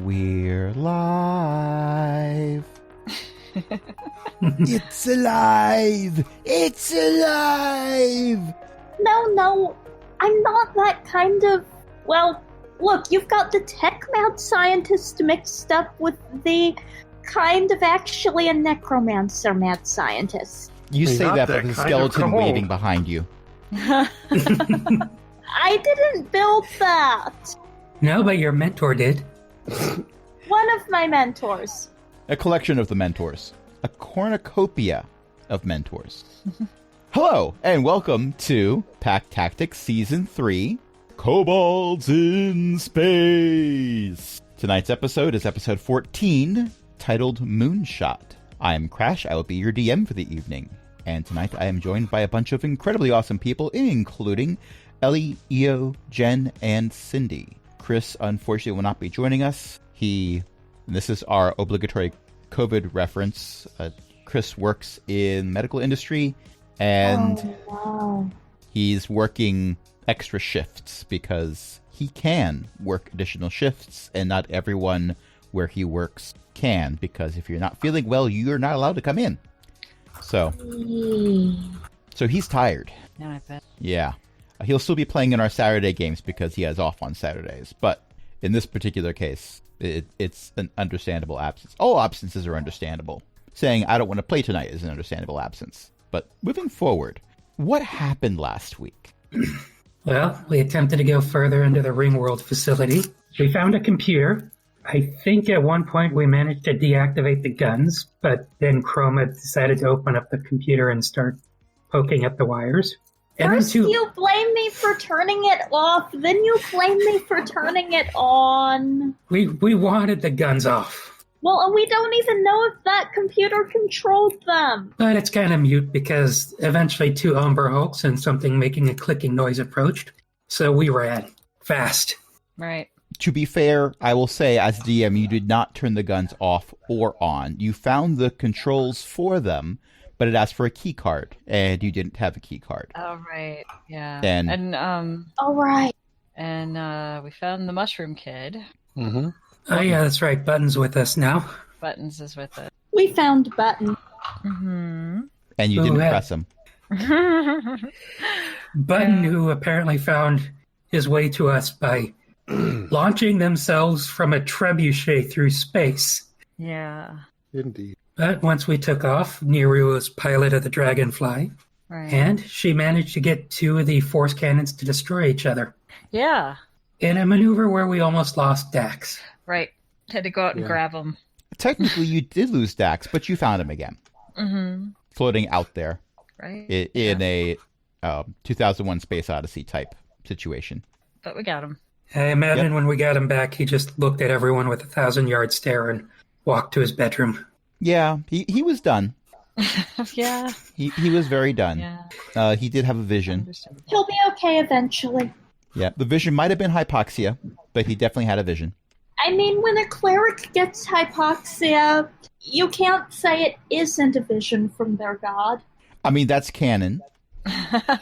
We're live. It's alive! It's alive! No, I'm not that kind of... Well, look, you've got the tech mad scientist mixed up with the kind of actually a necromancer mad scientist. You say that, but that there's a kind skeleton of kobold. waiting behind you. I didn't build that! No, but your mentor did. One of my mentors. A collection of the mentors. A cornucopia of mentors. Hello, and welcome to Pack Tactics Season 3, Kobolds in Space. Tonight's episode is episode 14, titled MoonShot. I am Crash, I will be your DM for the evening. And tonight I am joined by a bunch of incredibly awesome people, including Ellie, Io, Jen, and Cindy. Chris, unfortunately, will not be joining us. This is our obligatory COVID reference. Chris works in medical industry, and he's working extra shifts because he can work additional shifts, and not everyone where he works can, because if you're not feeling well, you're not allowed to come in. So he's tired. Yeah, I bet. Yeah. He'll still be playing in our Saturday games because he has off on Saturdays. But in this particular case, it's an understandable absence. All absences are understandable. Saying, I don't want to play tonight is an understandable absence. But moving forward, what happened last week? Well, we attempted to go further into the ringworld facility. We found a computer. I think at one point we managed to deactivate the guns, but then Chroma decided to open up the computer and start poking at the wires. And First you blame me for turning it off, then you blame me for turning it on. We wanted the guns off. Well, and we don't even know if that computer controlled them. But it's kind of mute because eventually two Umber Hulks and something making a clicking noise approached. So we ran fast. Right. To be fair, I will say, as DM, you did not turn the guns off or on. You found the controls for them, but it asked for a key card, and you didn't have a key card. Oh, right. Yeah. And All right. And we found the Mushroom Kid. Mm-hmm. Oh yeah, that's right. Button's with us now. Buttons is with it. We found Button. Mm-hmm. And you Ooh, didn't hey. press them. Button, who apparently found his way to us by launching themselves from a trebuchet through space. Yeah. Indeed. But once we took off, Niru was pilot of the Dragonfly, Right. and she managed to get two of the force cannons to destroy each other Yeah. in a maneuver where we almost lost Dax. Right. Had to go out and Yeah. grab them. Technically, you did lose Dax, but you found him again, Mm-hmm. floating out there Right. in a 2001 Space Odyssey type situation. But we got him. I imagine when we got him back, he just looked at everyone with a 1,000-yard stare and walked to his bedroom. Yeah, he was done. Yeah. He was very done. Yeah. He did have a vision. Understandable. He'll be okay eventually. Yeah, the vision might have been hypoxia, but he definitely had a vision. I mean, when a cleric gets hypoxia, you can't say it isn't a vision from their god. I mean, that's canon.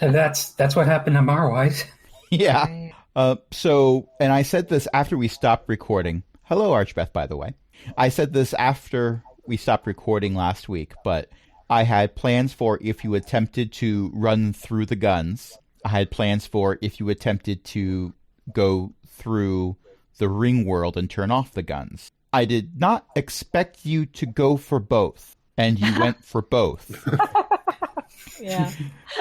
And that's what happened to Marwise. Yeah. Right. And I said this after we stopped recording. Hello, Archbeth, by the way. I said this after we stopped recording last week, but I had plans for if you attempted to run through the guns. I had plans for if you attempted to go through the ring world and turn off the guns. I did not expect you to go for both, and you went for both. Yeah.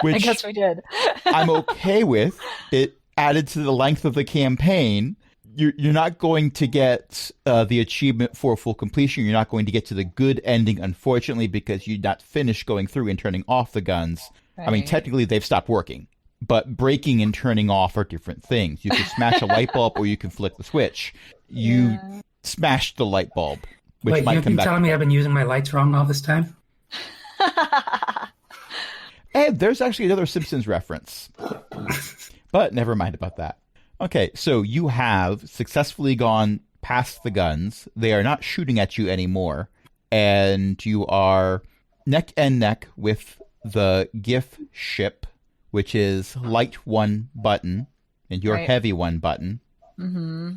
Which I guess we did. I'm okay with. It added to the length of the campaign. You're not going to get the achievement for full completion. You're not going to get to the good ending, unfortunately, because you're not finished going through and turning off the guns. I mean, Right. technically, they've stopped working. But breaking and turning off are different things. You can smash a light bulb or you can flick the switch. You Yeah. smashed the light bulb, which Wait, might you come back. telling me I've been using my lights wrong all this time? And there's actually another Simpsons reference. But never mind about that. Okay, so you have successfully gone past the guns. They are not shooting at you anymore. And you are neck and neck with the GIF ship, which is light one button, and your Right. heavy one button. Mm-hmm.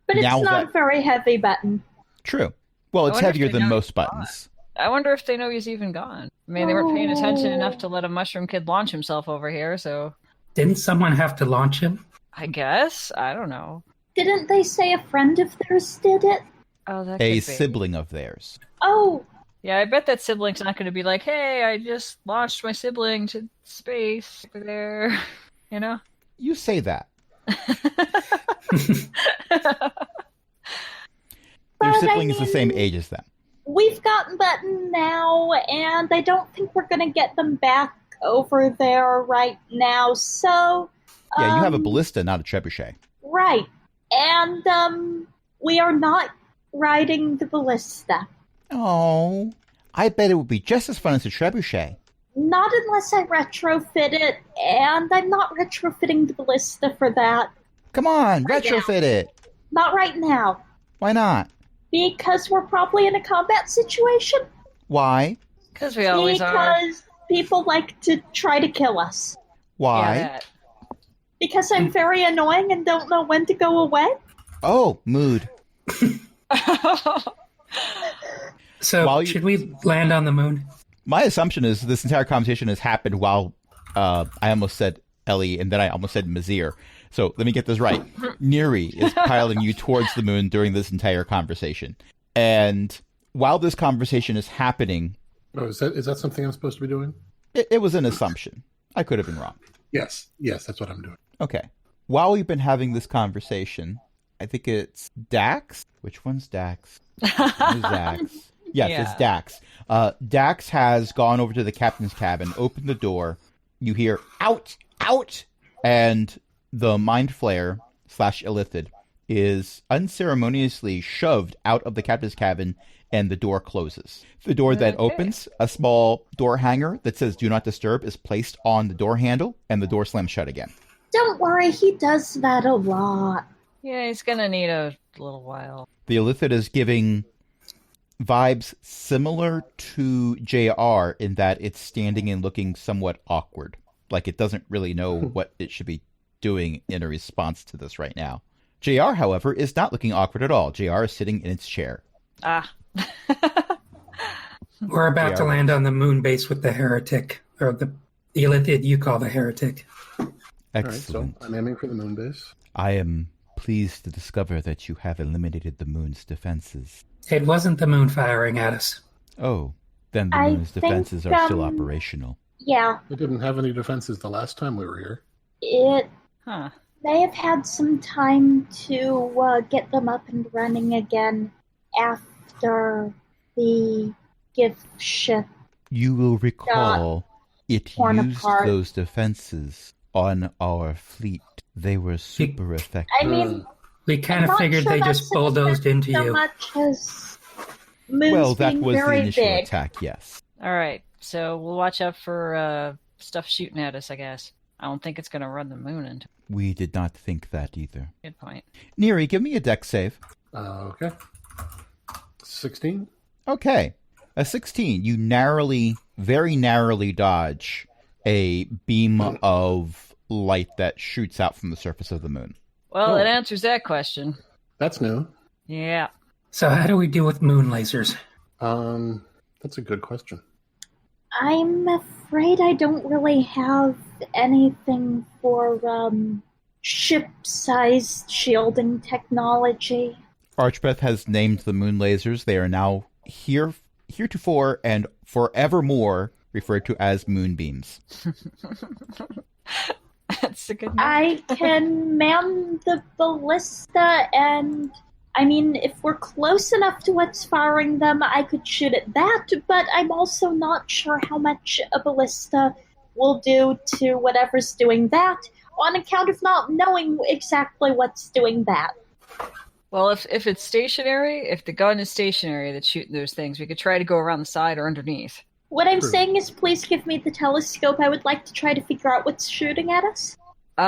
But But it's Now not that- a very heavy button. True. Well, it's wonder if heavier they than know most he's gone. buttons. I wonder if they know he's even gone. I mean, they weren't paying attention enough to Oh. let a mushroom kid launch himself over here, so Didn't someone have to launch him? I guess. I don't know. Didn't they say a friend of theirs did it? Oh, that A could be. sibling of theirs. Oh, Yeah, I bet that sibling's not going to be like, hey, I just launched my sibling to space over there. You know? You say that. Your But, sibling I is the same mean- age as them. we've gotten button now, and I don't think we're going to get them back over there right now, so... Yeah, you have a um, ballista, not a trebuchet. Right. And, we are not riding the ballista. Oh, I bet it would be just as fun as a trebuchet. Not unless I retrofit it, and I'm not retrofitting the ballista for that. Come on, Right now. retrofit it. Not right now. Why not? Because we're probably in a combat situation. Why? Because we always are. Because people like to try to kill us. Why? Yeah, Because I'm very annoying and don't know when to go away. Oh, mood. that. So, While you- should we land on the moon? My assumption is this entire conversation has happened while I almost said Ellie and then I almost said Mazir. So let me get this right. Neri is piloting you towards the moon during this entire conversation. And while this conversation is happening, Oh, is that something I'm supposed to be doing? it was an assumption. I could have been wrong. Yes, that's what I'm doing. Okay. While we've been having this conversation, I think it's Dax. Which one's Dax? Who's Dax? Yes, Yeah. it's Dax. Dax has gone over to the captain's cabin, opened the door. You hear, out, out! And the Mind Flayer / Illithid is unceremoniously shoved out of the captain's cabin and the door closes. The door that Okay. opens, a small door hanger that says do not disturb is placed on the door handle and the door slams shut again. Don't worry, he does that a lot. Yeah, he's going to need a little while. The Illithid is giving vibes similar to JR in that it's standing and looking somewhat awkward. Like it doesn't really know what it should be doing in a response to this right now. JR, however, is not looking awkward at all. JR is sitting in its chair. Ah. We're about to Yeah. land on the moon base with the heretic, or the Illithid you call the heretic. Excellent. All right, so I'm aiming for the moon base. I am pleased to discover that you have eliminated the moon's defenses. It wasn't the moon firing at us. Oh, then the I moon's think, defenses are still um, operational. Yeah, It didn't have any defenses the last time we were here. it Huh. may have had some time to get them up and running again after the gift ship. You will recall it torn used apart. those defenses on our fleet. They were super effective. I mean, We kind I'm of not figured sure they that's just bulldozed into so you. much as moons Well, that being was the very initial big. attack, yes. All right. So we'll watch out for stuff shooting at us, I guess. I don't think it's going to run the moon into. We did not think that either. Good point. Neri, give me a dex save. Okay. 16? Okay. A 16. You narrowly, very narrowly dodge a beam of light that shoots out from the surface of the moon. Well, Oh. it answers that question. That's new. Yeah. So how do we deal with moon lasers? That's a good question. I'm afraid I don't really have anything for ship-sized shielding technology. Archbeth has named the moon lasers. They are now heretofore and forevermore referred to as moonbeams. That's a good name. I can man the ballista, and I mean, if we're close enough to what's firing them, I could shoot at that, but I'm also not sure how much a ballista will do to whatever's doing that, on account of not knowing exactly what's doing that. Well, if it's stationary, if the gun is stationary that's shooting those things, we could try to go around the side or underneath. What I'm True. saying is, please give me the telescope. I would like to try to figure out what's shooting at us. Oh.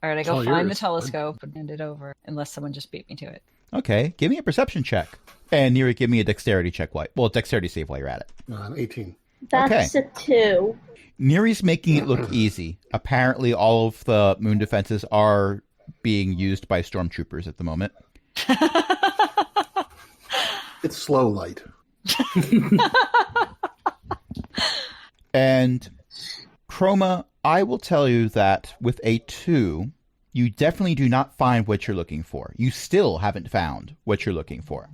All right, I It's go all find the yours. telescope and hand it over, unless someone just beat me to it. Okay, give me a perception check. And Neri, give me a dexterity check. Dexterity save while you're at it. 18. That's a 2. Neri's making it look easy. Apparently, all of the moon defenses are being used by stormtroopers at the moment. It's slow light. And Chroma, I will tell you that with a 2, you definitely do not find what you're looking for. You still haven't found what you're looking for.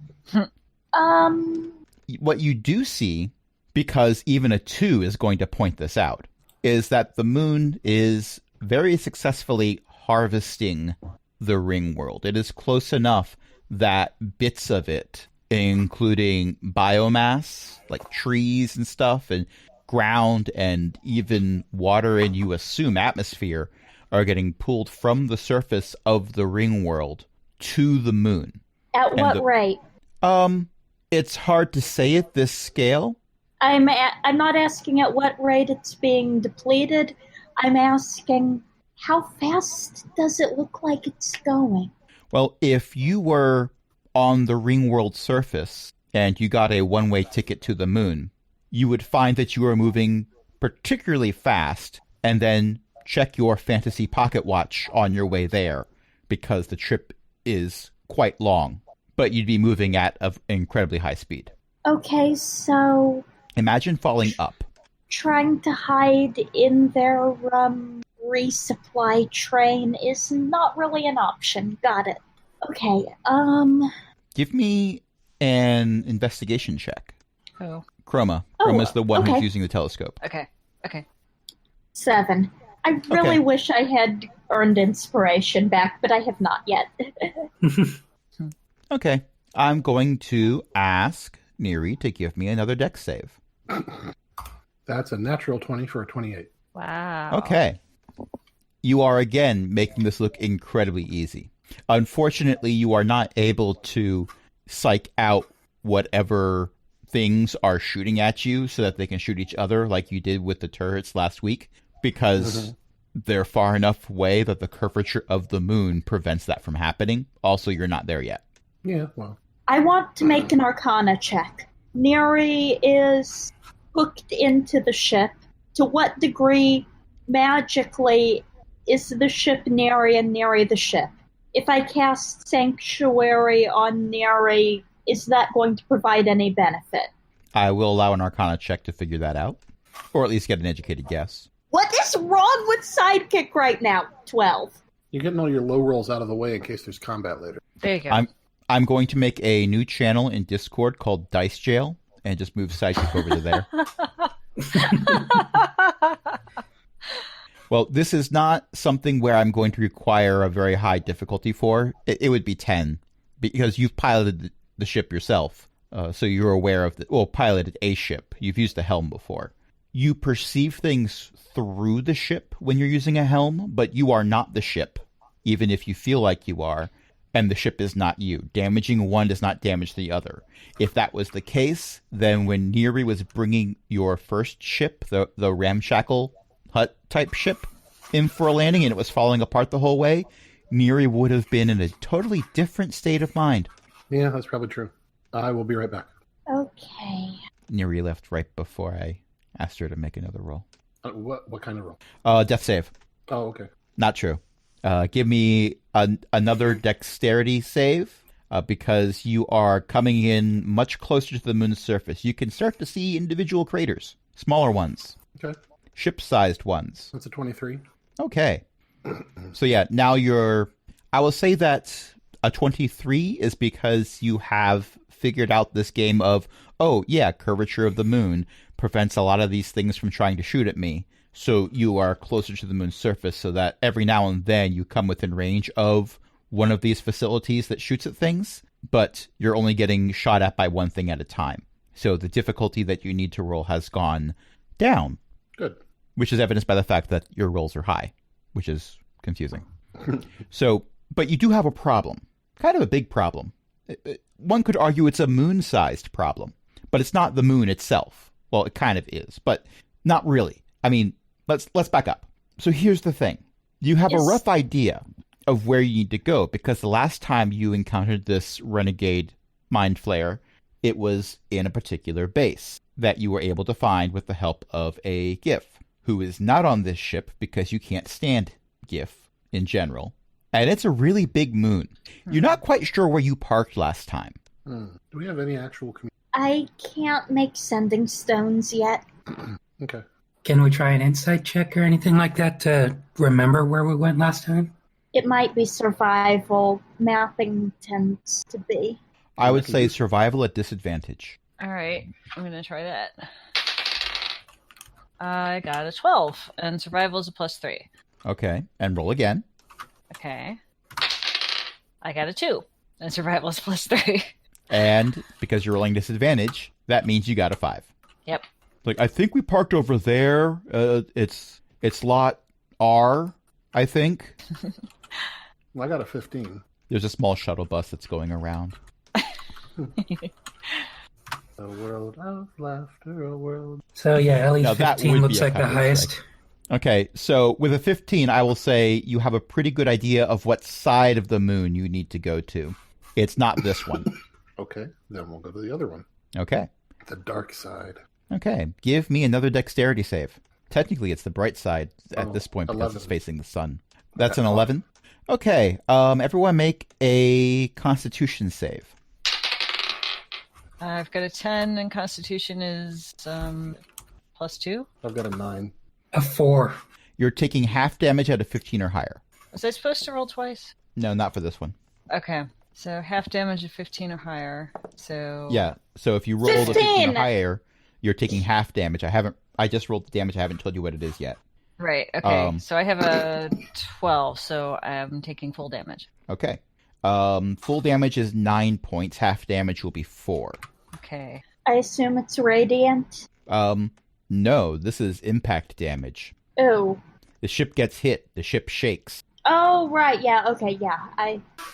What you do see, because even a 2 is going to point this out, is that the moon is very successfully harvesting the ring world. It is close enough that bits of it, including biomass, like trees and stuff, and ground and even water, and you assume atmosphere, are getting pulled from the surface of the ring world to the moon. At what rate? It's hard to say at this scale. I'm not asking at what rate it's being depleted. I'm asking how fast does it look like it's going? Well, if you were on the ring world surface and you got a one-way ticket to the moon, you would find that you are moving particularly fast, and then check your fantasy pocket watch on your way there, because the trip is quite long, but you'd be moving at an incredibly high speed. Okay, so Imagine falling up. trying to hide in their resupply train is not really an option. Got it. Okay, Give me an investigation check. Oh, Chroma. Oh, Chroma's the one okay. who's using the telescope. okay. 7. I really Okay. wish I had earned inspiration back, but I have not yet. Okay. I'm going to ask Neri to give me another dex save. That's a natural 20 for a 28. Wow. Okay. You are again making this look incredibly easy. Unfortunately, you are not able to psych out whatever things are shooting at you so that they can shoot each other like you did with the turrets last week, because they're far enough away that the curvature of the moon prevents that from happening. Also, you're not there yet. Yeah, well, I want to make an Arcana check. Neri is hooked into the ship. To what degree, magically, is the ship Neri and Neri the ship? If I cast Sanctuary on Neri, is that going to provide any benefit? I will allow an Arcana check to figure that out, or at least get an educated guess. What is wrong with Sidekick right now? 12. you're getting all your low rolls out of the way in case there's combat later. There you go. I'm going to make a new channel in Discord called Dice Jail and just move Sidekick over to there. Well, this is not something where I'm going to require a very high difficulty for. It would be 10, because you've piloted the ship yourself, so you're aware of piloted a ship. You've used a helm before. You perceive things through the ship when you're using a helm, but you are not the ship, even if you feel like you are, and the ship is not you. Damaging one does not damage the other. If that was the case, then when Neri was bringing your first ship, the ramshackle hut type ship, in for a landing and it was falling apart the whole way, Neri would have been in a totally different state of mind. Yeah, that's probably true. I will be right back. Okay. Neri left right before I asked her to make another roll. What kind of roll? Death save. Oh, okay. Not true. Give me another dexterity save, because you are coming in much closer to the moon's surface. You can start to see individual craters, smaller ones, Okay. ship-sized ones. That's a 23. Okay. So yeah, now I will say that a 23 is because you have figured out this game of, oh yeah, curvature of the moon prevents a lot of these things from trying to shoot at me. So you are closer to the moon's surface so that every now and then you come within range of one of these facilities that shoots at things, but you're only getting shot at by one thing at a time. So the difficulty that you need to roll has gone down. Good. Which is evidenced by the fact that your rolls are high, which is confusing. So, but you do have a problem. Kind of a big problem. One could argue it's a moon-sized problem, but it's not the moon itself. Well, it kind of is, but not really. I mean, let's back up. So here's the thing. You have a rough idea of where you need to go, because the last time you encountered this renegade mind flayer, it was in a particular base that you were able to find with the help of a GIF, who is not on this ship because you can't stand GIF in general. And it's a really big moon. You're not quite sure where you parked last time. Do we have any actual I can't make sending stones yet. Okay. Can we try an insight check or anything like that to remember where we went last time? It might be survival. Mapping tends to be. I would say survival at disadvantage. All right, I'm going to try that. I got a 12, and survival is a +3. Okay, and roll again. Okay. I got a 2, and survival is +3. And because you're rolling disadvantage, that means you got a 5. Yep. Like, I think we parked over there. It's lot R, I think. Well, I got a 15. There's a small shuttle bus that's going around. A world of laughter, a world. So yeah, at least Now, that 15 would looks be a like the counter highest. strike. Okay, so with a 15, I will say you have a pretty good idea of what side of the moon you need to go to. It's not this one. Okay, then we'll go to the other one. Okay. The dark side. Okay, give me another dexterity save. Technically, it's the bright side at Oh, this point because 11. it's facing the sun. That's an 11? Okay, everyone make a constitution save. I've got a 10, and Constitution is +2. I've got a 9. A 4. You're taking half damage out of 15 or higher. Was I supposed to roll twice? No, not for this one. Okay, so half damage of 15 or higher. So Yeah, so if you roll the 15 15! or higher, you're taking half damage. I just rolled the damage. I haven't told you what it is yet. Right. Okay. Um, So I have a 12, so I'm taking full damage. Okay. Full damage is 9 points. Half damage will be 4. Okay. I assume it's radiant. No, this is impact damage. Oh. The ship gets hit. The ship shakes. Oh, right. Yeah. Okay. Yeah.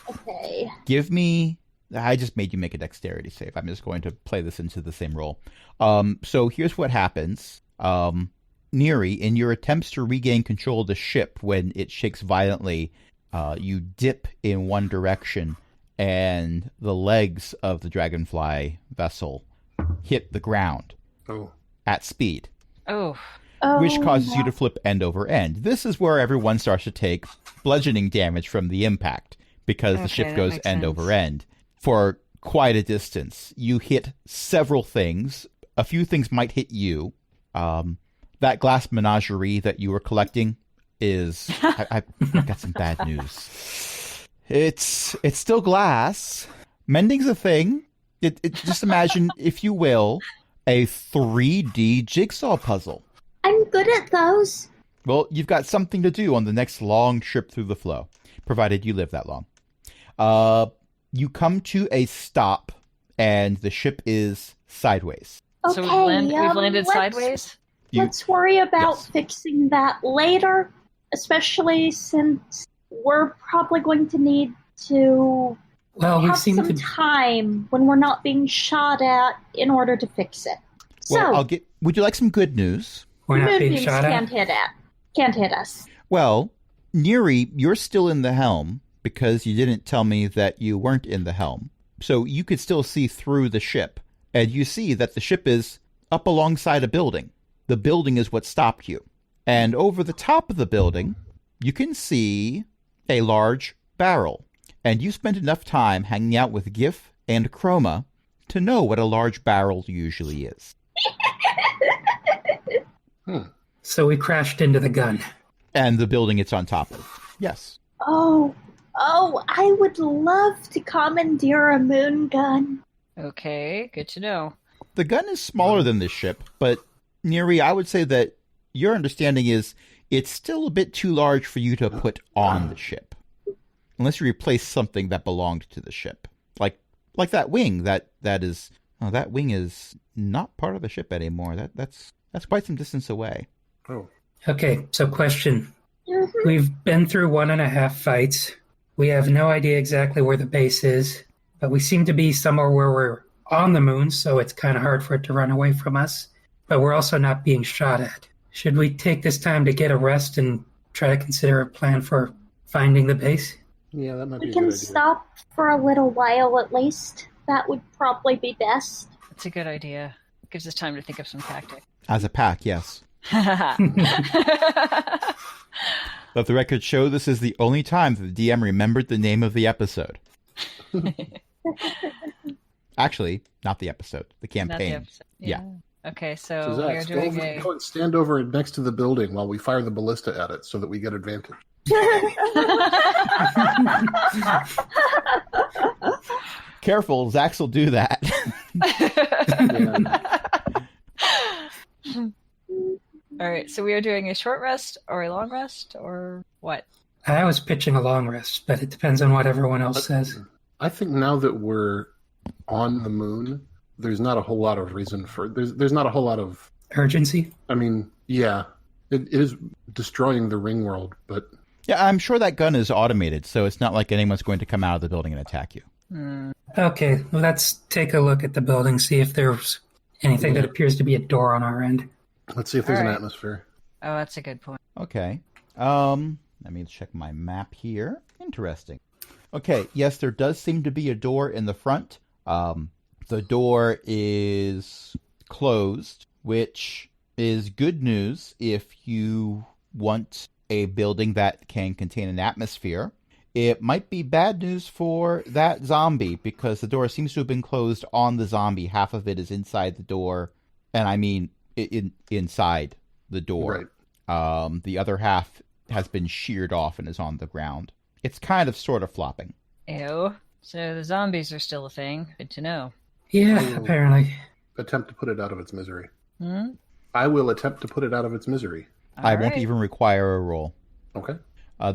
Okay. Give me... I just made you make a dexterity save. I'm just going to play this into the same roll. So here's what happens. Neri, in your attempts to regain control of the ship when it shakes violently, you dip in one direction, and the legs of the dragonfly vessel hit the ground Oh. at speed, Oh. which causes no. you to flip end over end. This is where everyone starts to take bludgeoning damage from the impact, because the Okay, ship that goes makes end sense. over end for quite a distance. You hit several things. A few things might hit you. That glass menagerie that you were collecting is... I got some bad news. It's still glass. Mending's a thing. Just imagine, if you will, a 3D jigsaw puzzle. I'm good at those. Well, you've got something to do on the next long trip through the flow, provided you live that long. You come to a stop, and the ship is sideways. Okay. So we've landed let's- sideways? Let's worry about Yes. fixing that later, especially since we're probably going to need to Well, we have seem some to... time when we're not being shot at in order to fix it. Well, So, would you like some good news? We're not being moonbeams shot can't at. can't hit us. Well, Neri, you're still in the helm because you didn't tell me that you weren't in the helm. So you could still see through the ship, and you see that the ship is up alongside a building. The building is what stopped you. And over the top of the building, you can see a large barrel. And you spent enough time hanging out with Gif and Chroma to know what a large barrel usually is. So we crashed into the gun. And the building it's on top of. Yes. Oh, I would love to commandeer a moon gun. Okay, good to know. The gun is smaller than this ship, but Neri, I would say that your understanding is it's still a bit too large for you to put on the ship. Unless you replace something that belonged to the ship. Like that wing that wing is not part of the ship anymore. That's quite some distance away. Oh. Okay, so question. Mhm. We've been through 1.5 fights. We have no idea exactly where the base is, but we seem to be somewhere where we're on the moon, so it's kind of hard for it to run away from us. But we're also not being shot at. Should we take this time to get a rest and try to consider a plan for finding the base? Yeah, that might be We a can good idea. stop for a little while at least. That would probably be best. That's a good idea. Gives us time to think of some tactics. As a pack, yes. Let the record show this is the only time that the DM remembered the name of the episode. Actually, not the episode, the campaign. Not the episode. Yeah. Okay, so we are Zach, doing go and stand over next to the building while we fire the ballista at it so that we get advantage. Careful, Zax will do that. All right, so we are doing a short rest or a long rest or what? I was pitching a long rest, but it depends on what everyone else says. I think now that we're on the moon, there's not a whole lot of reason for there's not a whole lot of Urgency? I mean, yeah, it is destroying the ring world, but Yeah, I'm sure that gun is automated, so it's not like anyone's going to come out of the building and attack you. Okay, let's take a look at the building, see if there's anything that appears to be a door on our end. let's see if there's All an right. atmosphere. Oh, that's a good point. Okay. Let me check my map here. Interesting. Okay, yes, there does seem to be a door in the front. The door is closed, which is good news if you want a building that can contain an atmosphere. It might be bad news for that zombie because the door seems to have been closed on the zombie. Half of it is inside the door, and I mean inside the door. Right. The other half has been sheared off and is on the ground. It's kind of sort of flopping. Ew. So the zombies are still a thing. Good to know. Yeah, Oh. apparently. Attempt to put it out of its misery. Hmm? I will attempt to put it out of its misery. I won't Alright. even require a roll. Okay.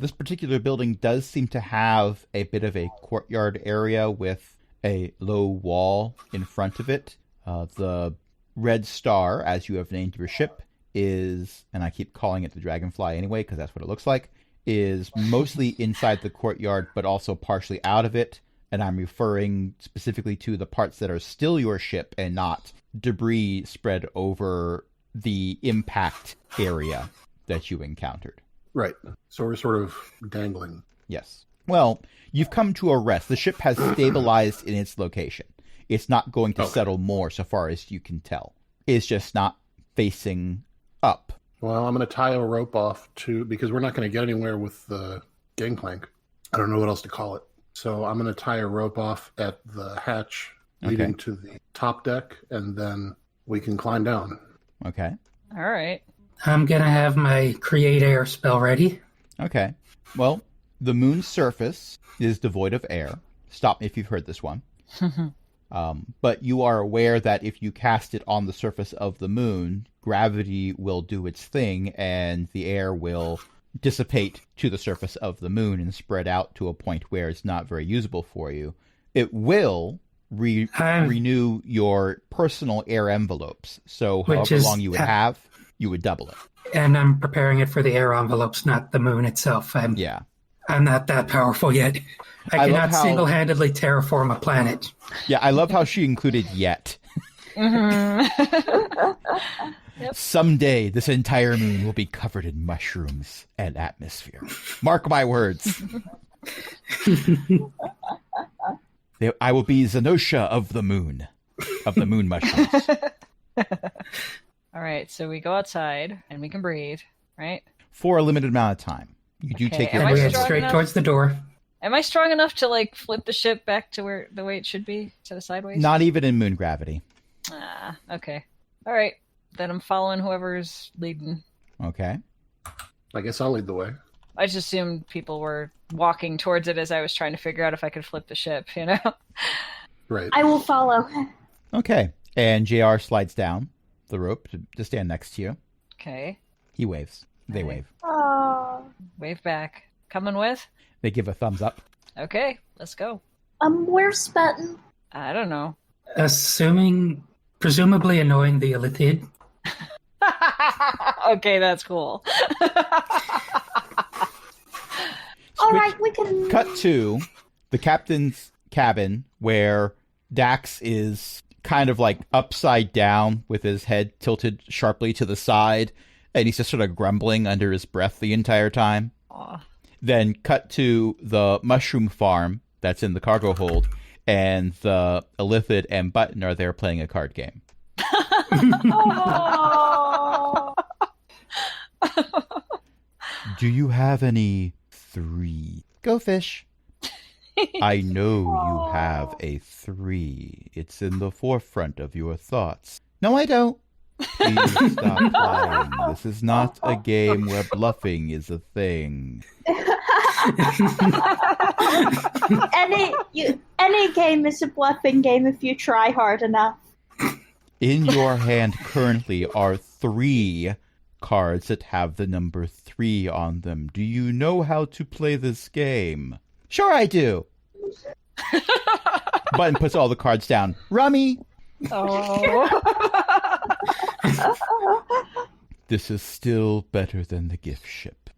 This particular building does seem to have a bit of a courtyard area with a low wall in front of it. The red star, as you have named your ship, is, and I keep calling it the Dragonfly anyway because that's what it looks like, is mostly inside the courtyard but also partially out of it. And I'm referring specifically to the parts that are still your ship and not debris spread over the impact area that you encountered. Right. So we're sort of dangling. Yes. Well, you've come to a rest. The ship has stabilized in its location. It's not going to settle more so far as you can tell. It's just not facing up. Well, I'm going to tie a rope off because we're not going to get anywhere with the gangplank. I don't know what else to call it. So I'm going to tie a rope off at the hatch leading to the top deck, and then we can climb down. Okay. All right. I'm going to have my create air spell ready. Okay. Well, the moon's surface is devoid of air. Stop me if you've heard this one. But you are aware that if you cast it on the surface of the moon, gravity will do its thing and the air will dissipate to the surface of the moon and spread out to a point where it's not very usable for you. It will renew your personal air envelopes. So however long you would have, you would double it. And I'm preparing it for the air envelopes, not the moon itself. I'm not that powerful yet. I cannot single-handedly terraform a planet. Yeah, I love how she included yet. Yep. Someday, this entire moon will be covered in mushrooms and atmosphere. Mark my words. I will be Zenosha of the moon mushrooms. All right, so we go outside and we can breathe, right? For a limited amount of time. You do take your Am I And we head strong straight enough? towards the door. Am I strong enough to like flip the ship back to the way it should be, instead of sideways? Not even in moon gravity. Ah, okay. All right, then I'm following whoever's leading. Okay. I guess I'll lead the way. I just assumed people were walking towards it as I was trying to figure out if I could flip the ship, you know? Right. I will follow. Okay. And JR slides down the rope to stand next to you. Okay. He waves. They wave. Oh. Wave back. Coming with? They give a thumbs up. Okay, let's go. Where's Benton? I don't know. Presumably annoying the Illithid. Okay, that's cool. All right, we can. Cut to the captain's cabin where Dax is kind of like upside down with his head tilted sharply to the side, and he's just sort of grumbling under his breath the entire time. Aw. Then cut to the mushroom farm that's in the cargo hold, and the Illithid and Button are there playing a card game. Oh. Do you have any 3? Go fish. I know you have a 3. It's in the forefront of your thoughts. No, I don't. Please stop playing. This is not a game where bluffing is a thing. Any game is a bluffing game if you try hard enough. In your hand currently are 3 cards that have the number 3 on them. Do you know how to play this game? Sure I do. Button puts all the cards down. Rummy! Oh. This is still better than the gift ship.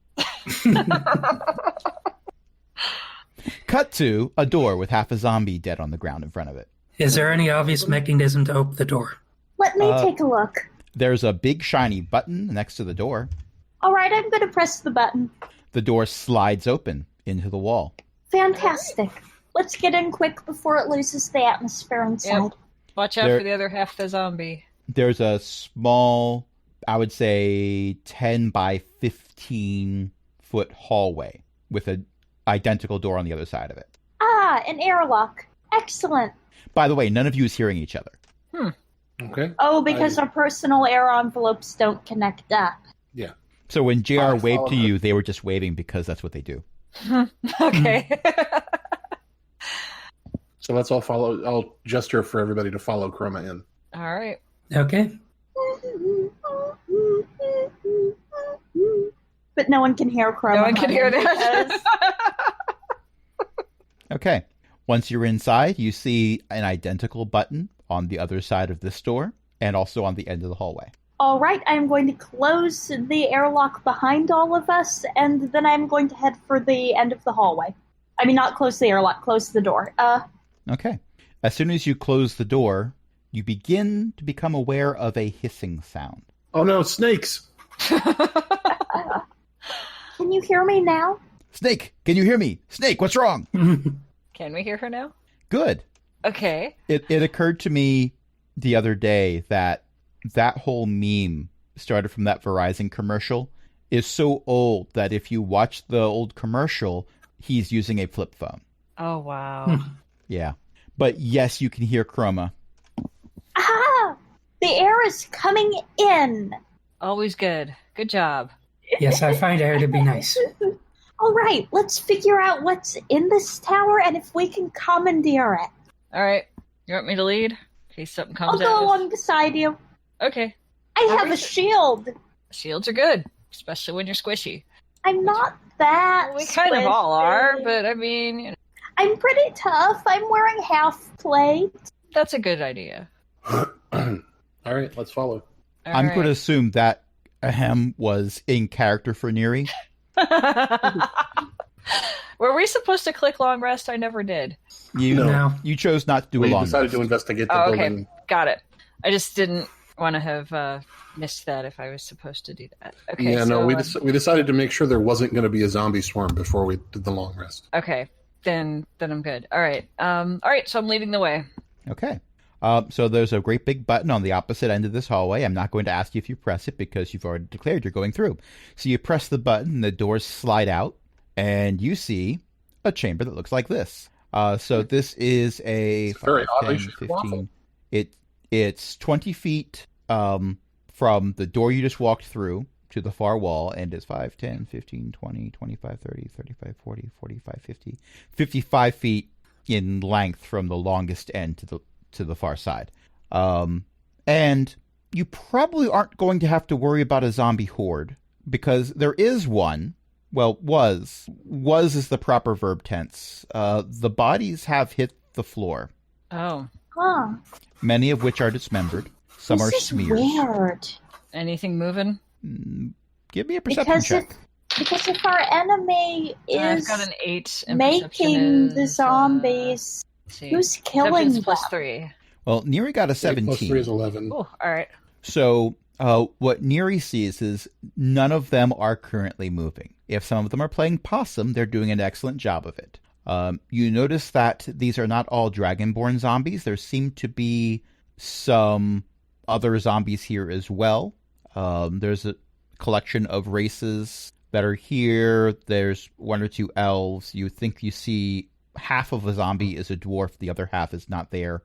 Cut to a door with half a zombie dead on the ground in front of it. Is there any obvious mechanism to open the door? Let me take a look. There's a big shiny button next to the door. All right, I'm going to press the button. The door slides open into the wall. Fantastic. Let's get in quick before it loses the atmosphere inside. Yep. Watch out for the other half of the zombie. There's a small, I would say, 10 by 15 foot hallway with an identical door on the other side of it. Ah, an airlock. Excellent. By the way, none of you is hearing each other. Okay. Oh, because our personal air envelopes don't connect up. Yeah. So when JR I waved follow to her. you, they were just waving because that's what they do. Okay. So let's all follow. I'll gesture for everybody to follow Chroma in. All right. Okay. But no one can hear Chroma. No one can hear that. Okay. Once you're inside, you see an identical button on the other side of this door and also on the end of the hallway. All right, I'm going to close the airlock behind all of us, and then I'm going to head for the end of the hallway. I mean, not close the airlock, close the door. Okay. As soon as you close the door, you begin to become aware of a hissing sound. Oh no, snakes! Can you hear me now? Snake, can you hear me? Snake, what's wrong? Can we hear her now? Good. Okay. It occurred to me the other day that whole meme started from that Verizon commercial is so old that if you watch the old commercial, he's using a flip phone. Oh, wow. Yeah. But yes, you can hear Chroma. Ah! The air is coming in! Always good. Good job. Yes, I find air to be nice. All right, let's figure out what's in this tower and if we can commandeer it. All right. You want me to lead? In case something I'll comes go out. along beside you. Okay. I have a shield. Shields are good, especially when you're squishy. I'm not that We kind of all squishy. are, but I mean, you know, I'm pretty tough. I'm wearing half plate. that's a good idea. All right, let's follow. All I'm right. going to assume that Ahem was in character for Neri. Were we supposed to click long rest? I never did. No. You chose not to do We a long decided rest. to investigate the Oh, okay. building. Got it. I just didn't want to have missed that if I was supposed to do that. Okay. Yeah, so, no, we decided to make sure there wasn't going to be a zombie swarm before we did the long rest. Okay. Then I'm good. All right. All right. So I'm leading the way. Okay. So there's a great big button on the opposite end of this hallway. I'm not going to ask you if you press it because you've already declared you're going through. So you press the button, the doors slide out, and you see a chamber that looks like this. So this is a It's very 5, oddly 10, shaped 15. waffle. It's 20 feet from the door you just walked through to the far wall, and it's 5, 10, 15, 20, 25, 30, 35, 40, 45, 50, 55 feet in length from the longest end to the far side. And you probably aren't going to have to worry about a zombie horde because there is one. Well, was is the proper verb tense. The bodies have hit the floor, Oh. Huh. many of which are dismembered. Some This are is smears. weird. Anything moving? Give me a perception Because check. if our enemy I've is got an 8. And making perception the is, zombies, let's see. who's killing Perception's them? plus 3. Well, Neri got a 8 plus 3 17. is 11. Oh, all right. So what Neri sees is none of them are currently moving. If some of them are playing possum, they're doing an excellent job of it. You notice that these are not all dragonborn zombies. There seem to be some other zombies here as well. There's a collection of races that are here. There's one or two elves. You think you see half of a zombie is a dwarf. The other half is not there.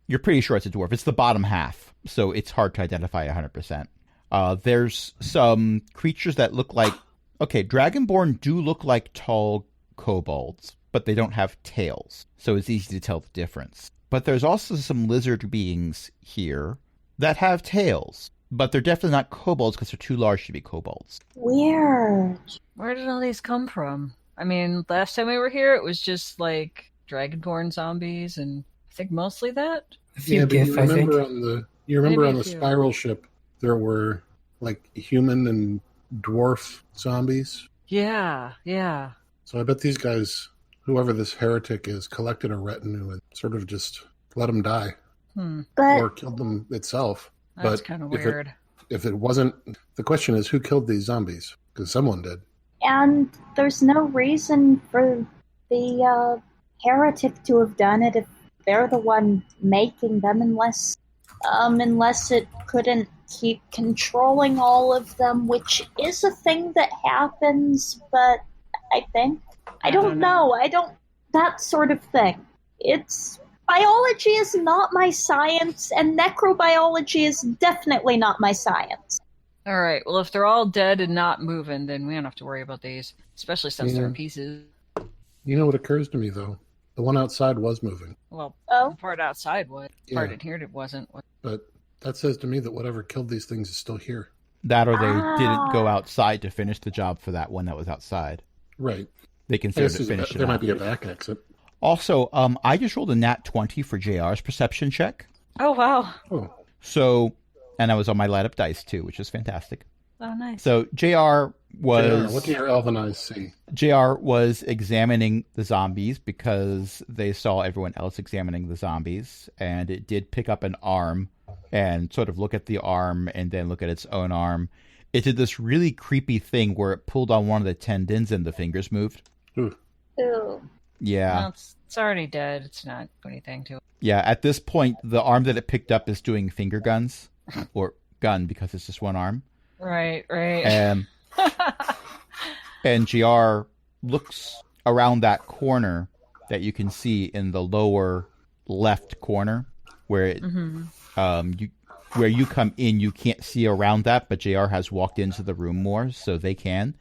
You're pretty sure it's a dwarf. It's the bottom half, so it's hard to identify 100%. There's some creatures that look like... Okay, Dragonborn do look like tall kobolds, but they don't have tails, so it's easy to tell the difference. But there's also some lizard beings here that have tails, but they're definitely not kobolds because they're too large to be kobolds. Weird. Where did all these come from? I mean, last time we were here, it was just like Dragonborn zombies, and I think mostly that. A few Yeah, but GIF, I think. you remember Maybe on a the few. spiral ship there were like human and dwarf zombies. Yeah. So I bet these guys, whoever this heretic is, collected a retinue and sort of just let them die But or killed them itself. That's But kind of if weird. If it wasn't, the question is who killed these zombies? Because someone did. and there's no reason for the heretic to have done it if they're the one making them, unless it couldn't keep controlling all of them, which is a thing that happens, but I don't know. That sort of thing. Biology is not my science, and necrobiology is definitely not my science. All right. Well, if they're all dead and not moving, then we don't have to worry about these, especially since they're in Yeah. pieces. You know what occurs to me, though? The one outside was moving. Well, Oh? the part outside was. The part Yeah. in here it wasn't. But that says to me that whatever killed these things is still here. That or they didn't go outside to finish the job for that one that was outside. Right. They I considered guess it finished. there might be a back exit. Also, I just rolled a nat 20 for JR's perception check. Oh, wow. Oh, So, and I was on my light up dice too, which is fantastic. Oh, nice. So JR was... what do your elven eyes see? JR was examining the zombies because they saw everyone else examining the zombies, and it did pick up an arm and sort of look at the arm and then look at its own arm. It did this really creepy thing where it pulled on one of the tendons and the fingers moved. Ooh. Ew. Yeah. Well, it's already dead. It's not doing anything to it. Yeah, at this point, the arm that it picked up is doing finger guns, or gun because it's just one arm. Right. And GR looks around that corner that you can see in the lower left corner where it, where you come in, you can't see around that, but JR has walked into the room more, so they can.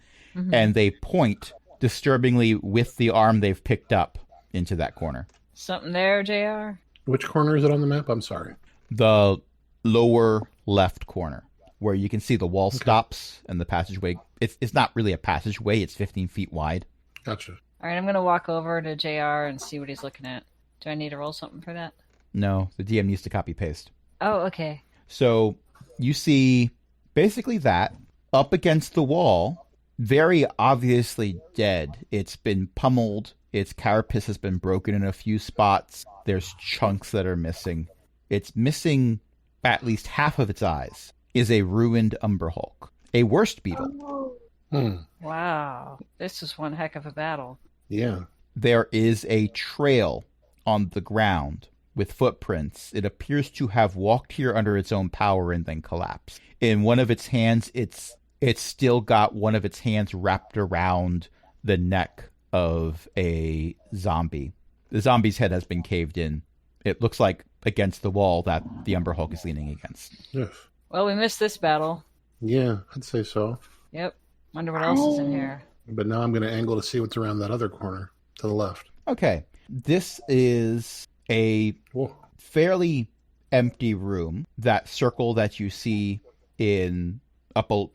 And they point disturbingly with the arm they've picked up into that corner. Something there, JR? Which corner is it on the map? I'm sorry. The lower left corner, where you can see the wall stops and the passageway. It's not really a passageway, it's 15 feet wide. Gotcha. All right, I'm going to walk over to JR and see what he's looking at. Do I need to roll something for that? No, the DM needs to copy paste. Oh, okay. So you see basically that up against the wall, very obviously dead. It's been pummeled. Its carapace has been broken in a few spots. There's chunks that are missing. It's missing at least half of its eyes. Is a ruined Umber Hulk, a worst beetle. Oh. Wow. This is one heck of a battle. Yeah. There is a trail on the ground with footprints. It appears to have walked here under its own power and then collapsed. In one of its hands, it's still got one of its hands wrapped around the neck of a zombie. The zombie's head has been caved in. It looks like against the wall that the Umber Hulk is leaning against. Yes. Well, we missed this battle. Yeah, I'd say so. Yep. Wonder what else is in here. But now I'm going to angle to see what's around that other corner to the left. Okay. This is a Whoa. fairly empty room. That circle that you see in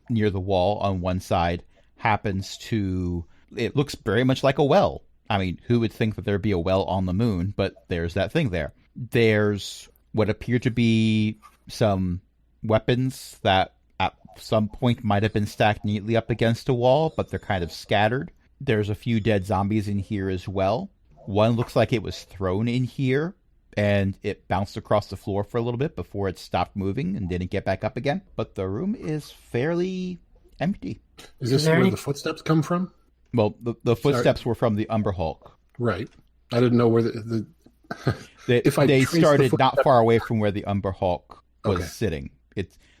near the wall on one side happens to... It looks very much like a well. I mean, who would think that there'd be a well on the moon? But there's that thing there. There's what appear to be some weapons that at some point might have been stacked neatly up against a wall, but they're kind of scattered. There's a few dead zombies in here as well. One looks like it was thrown in here, and it bounced across the floor for a little bit before it stopped moving and didn't get back up again. But the room is fairly empty. Is this there where any- the footsteps come from? Well, the footsteps were from the Umber Hulk. Right. I didn't know where the They If I trace the started not footsteps- far away from where the Umber Hulk was Okay. sitting.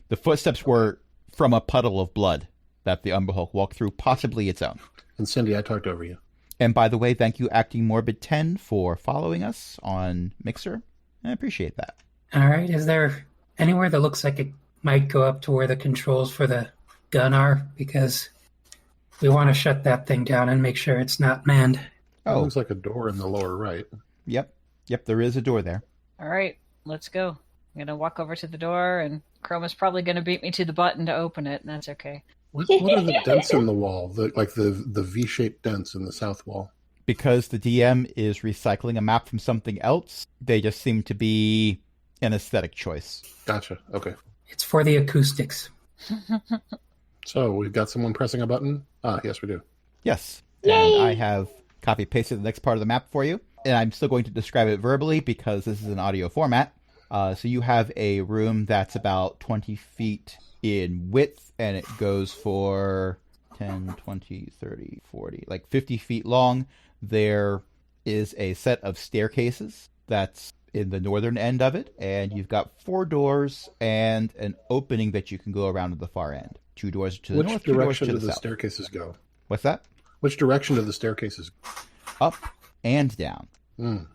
The footsteps were from a puddle of blood that the Umber Hulk walked through, possibly its own. And Cindy, I talked over you. And by the way, thank you, Acting Morbid 10, for following us on Mixer. I appreciate that. All right. Is there anywhere that looks like it might go up to where the controls for the gun are? Because we want to shut that thing down and make sure it's not manned. It looks like a door in the lower right. Yep, there is a door there. All right, let's go. I'm going to walk over to the door, and Chroma's probably going to beat me to the button to open it, and that's okay. What are the dents in the wall? The V-shaped dents in the south wall? Because the DM is recycling a map from something else, they just seem to be an aesthetic choice. Gotcha. Okay. It's for the acoustics. So we've got someone pressing a button? Yes, we do. Yes. Yay! And I have copy-pasted the next part of the map for you. And I'm still going to describe it verbally because this is an audio format. So you have a room that's about 20 feet in width, and it goes for 10, 20, 30, 40, like 50 feet long. There is a set of staircases that's in the northern end of it, and you've got 4 doors and an opening that you can go around to the far end. 2 doors to the north, 2 doors to Which direction do the the south. staircases go? What's that? Which direction do the staircases go? Up and down.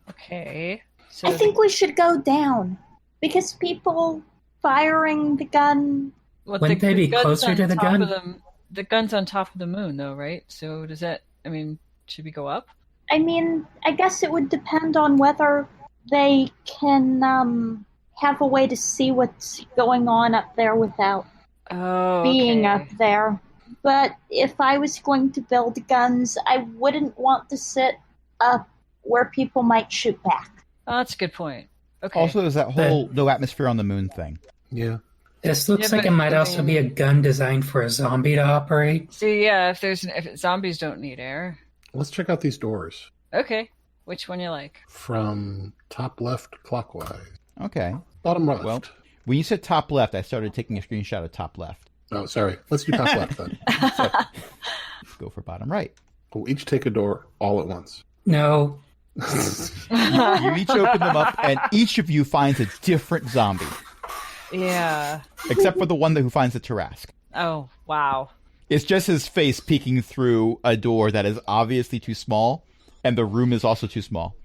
Okay. So I think we should go down because people firing the gun. Wouldn't they be gun's closer on to the top gun? of the gun's on top of the moon, though, right? So does that? I mean, should we go up? I mean, I guess it would depend on whether they can have a way to see what's going on up there without being up there. But if I was going to build guns, I wouldn't want to sit up where people might shoot back. Oh, that's a good point. Okay. Also, there's that whole no atmosphere on the moon thing. Yeah. This looks Yeah, like but it might I also mean- be a gun designed for a zombie to operate. See, yeah, if zombies don't need air. Let's check out these doors. Okay. Which one you like? From top left clockwise. Okay. Bottom left. Well, when you said top left, I started taking a screenshot of top left. Oh, sorry. Let's do top left then. So, let's go for bottom right. We'll each take a door all at once. No. You each open them up, and each of you finds a different zombie, Yeah. except for the one who finds the Tarrasque. Oh, wow. It's just his face peeking through a door that is obviously too small, and the room is also too small.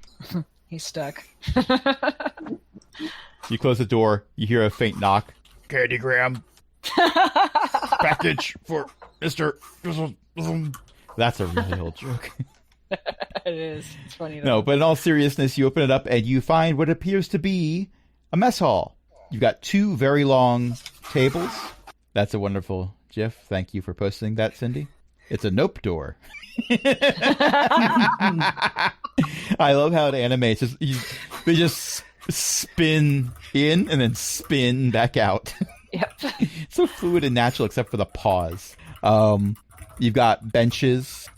He's stuck. You close the door, you hear a faint knock. Candygram. Package for Mr. That's a really old joke. It is. It's funny, though. No, but in all seriousness, you open it up and you find what appears to be a mess hall. You've got 2 very long tables. That's a wonderful GIF. Thank you for posting that, Cindy. It's a nope door. I love how it animates. They just spin in and then spin back out. Yep. It's so fluid and natural except for the pause. You've got benches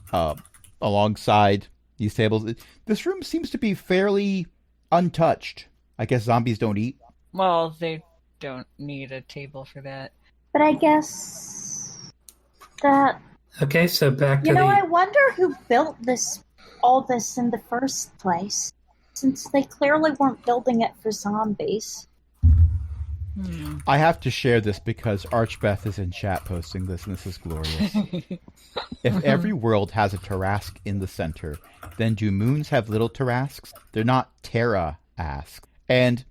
alongside these tables. This room seems to be fairly untouched. I guess zombies don't eat. Well, they don't need a table for that. But I guess that, Okay, so back to I the... wonder who built all this in the first place, since they clearly weren't building it for zombies. I have to share this because Archbeth is in chat posting this, and this is glorious. If every world has a Tarrasque in the center, then do moons have little Tarrasques? They're not Terra-asks. And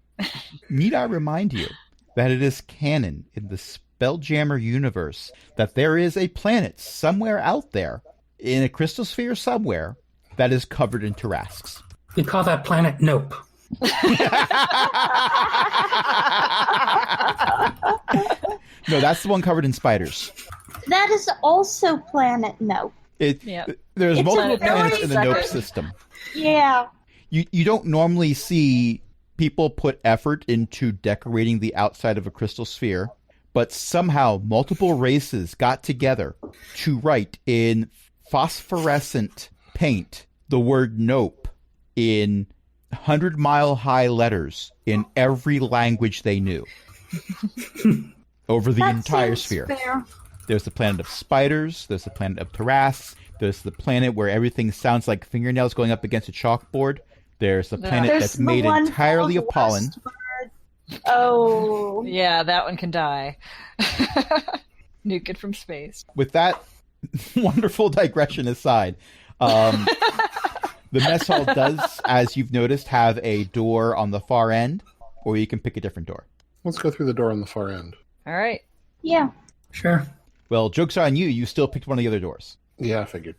need I remind you that it is canon in the Spelljammer universe that there is a planet somewhere out there, in a crystal sphere somewhere, that is covered in Tarrasques. We call that planet Nope. No, that's the one covered in spiders. That is also Planet No. Yep. There's It's multiple a very planets in the Nope separate- system. Yeah. You don't normally see people put effort into decorating the outside of a crystal sphere, but somehow multiple races got together to write in phosphorescent paint the word nope in 100-mile-high letters in every language they knew over the That entire seems sphere. fair. There's the planet of spiders. There's the planet of Tarrasques. There's the planet where everything sounds like fingernails going up against a chalkboard. There's the planet There's that's the made one entirely full of pollen. Westward. Oh. Yeah, that one can die. Nuke it from space. With that wonderful digression aside, the mess hall does, as you've noticed, have a door on the far end, or you can pick a different door. Let's go through the door on the far end. All right. Yeah. Sure. Well, joke's on you. You still picked one of the other doors. Yeah, I figured.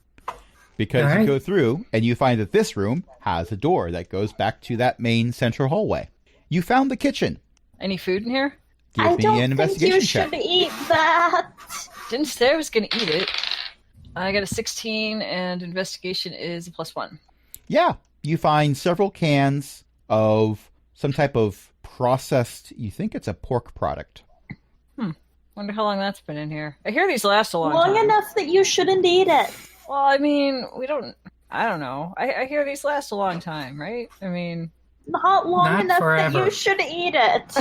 Because All right. you go through, and you find that this room has a door that goes back to that main central hallway. You found the kitchen. Any food in here? Give I me don't an think you investigation check. should eat that. Didn't say I was going to eat it. I got a 16, and investigation is a +1. Yeah, you find several cans of some type of processed, you think it's a pork product. Wonder how long that's been in here. I hear these last a long Long time. enough that you shouldn't eat it. Well, I mean, I don't know. I hear these last a long time, right? I mean... Not long Not enough forever. that you should eat it.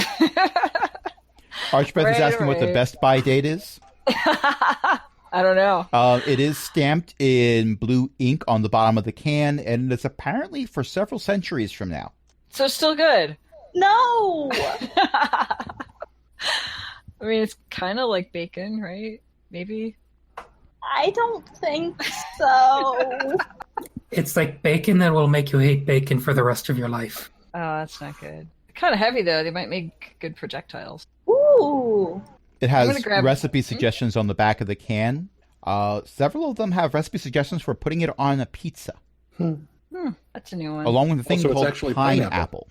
Archbeth is Right, asking what the right. best buy date is. I don't know. It is stamped in blue ink on the bottom of the can, and it's apparently for several centuries from now. So it's still good. No! I mean, it's kind of like bacon, right? Maybe? I don't think so. It's like bacon that will make you hate bacon for the rest of your life. Oh, that's not good. Kind of heavy, though. They might make good projectiles. Ooh. It I'm has gonna grab- recipe suggestions on the back of the can. Several of them have recipe suggestions for putting it on a pizza, That's a new one. along with a thing Also, it's called actually pineapple.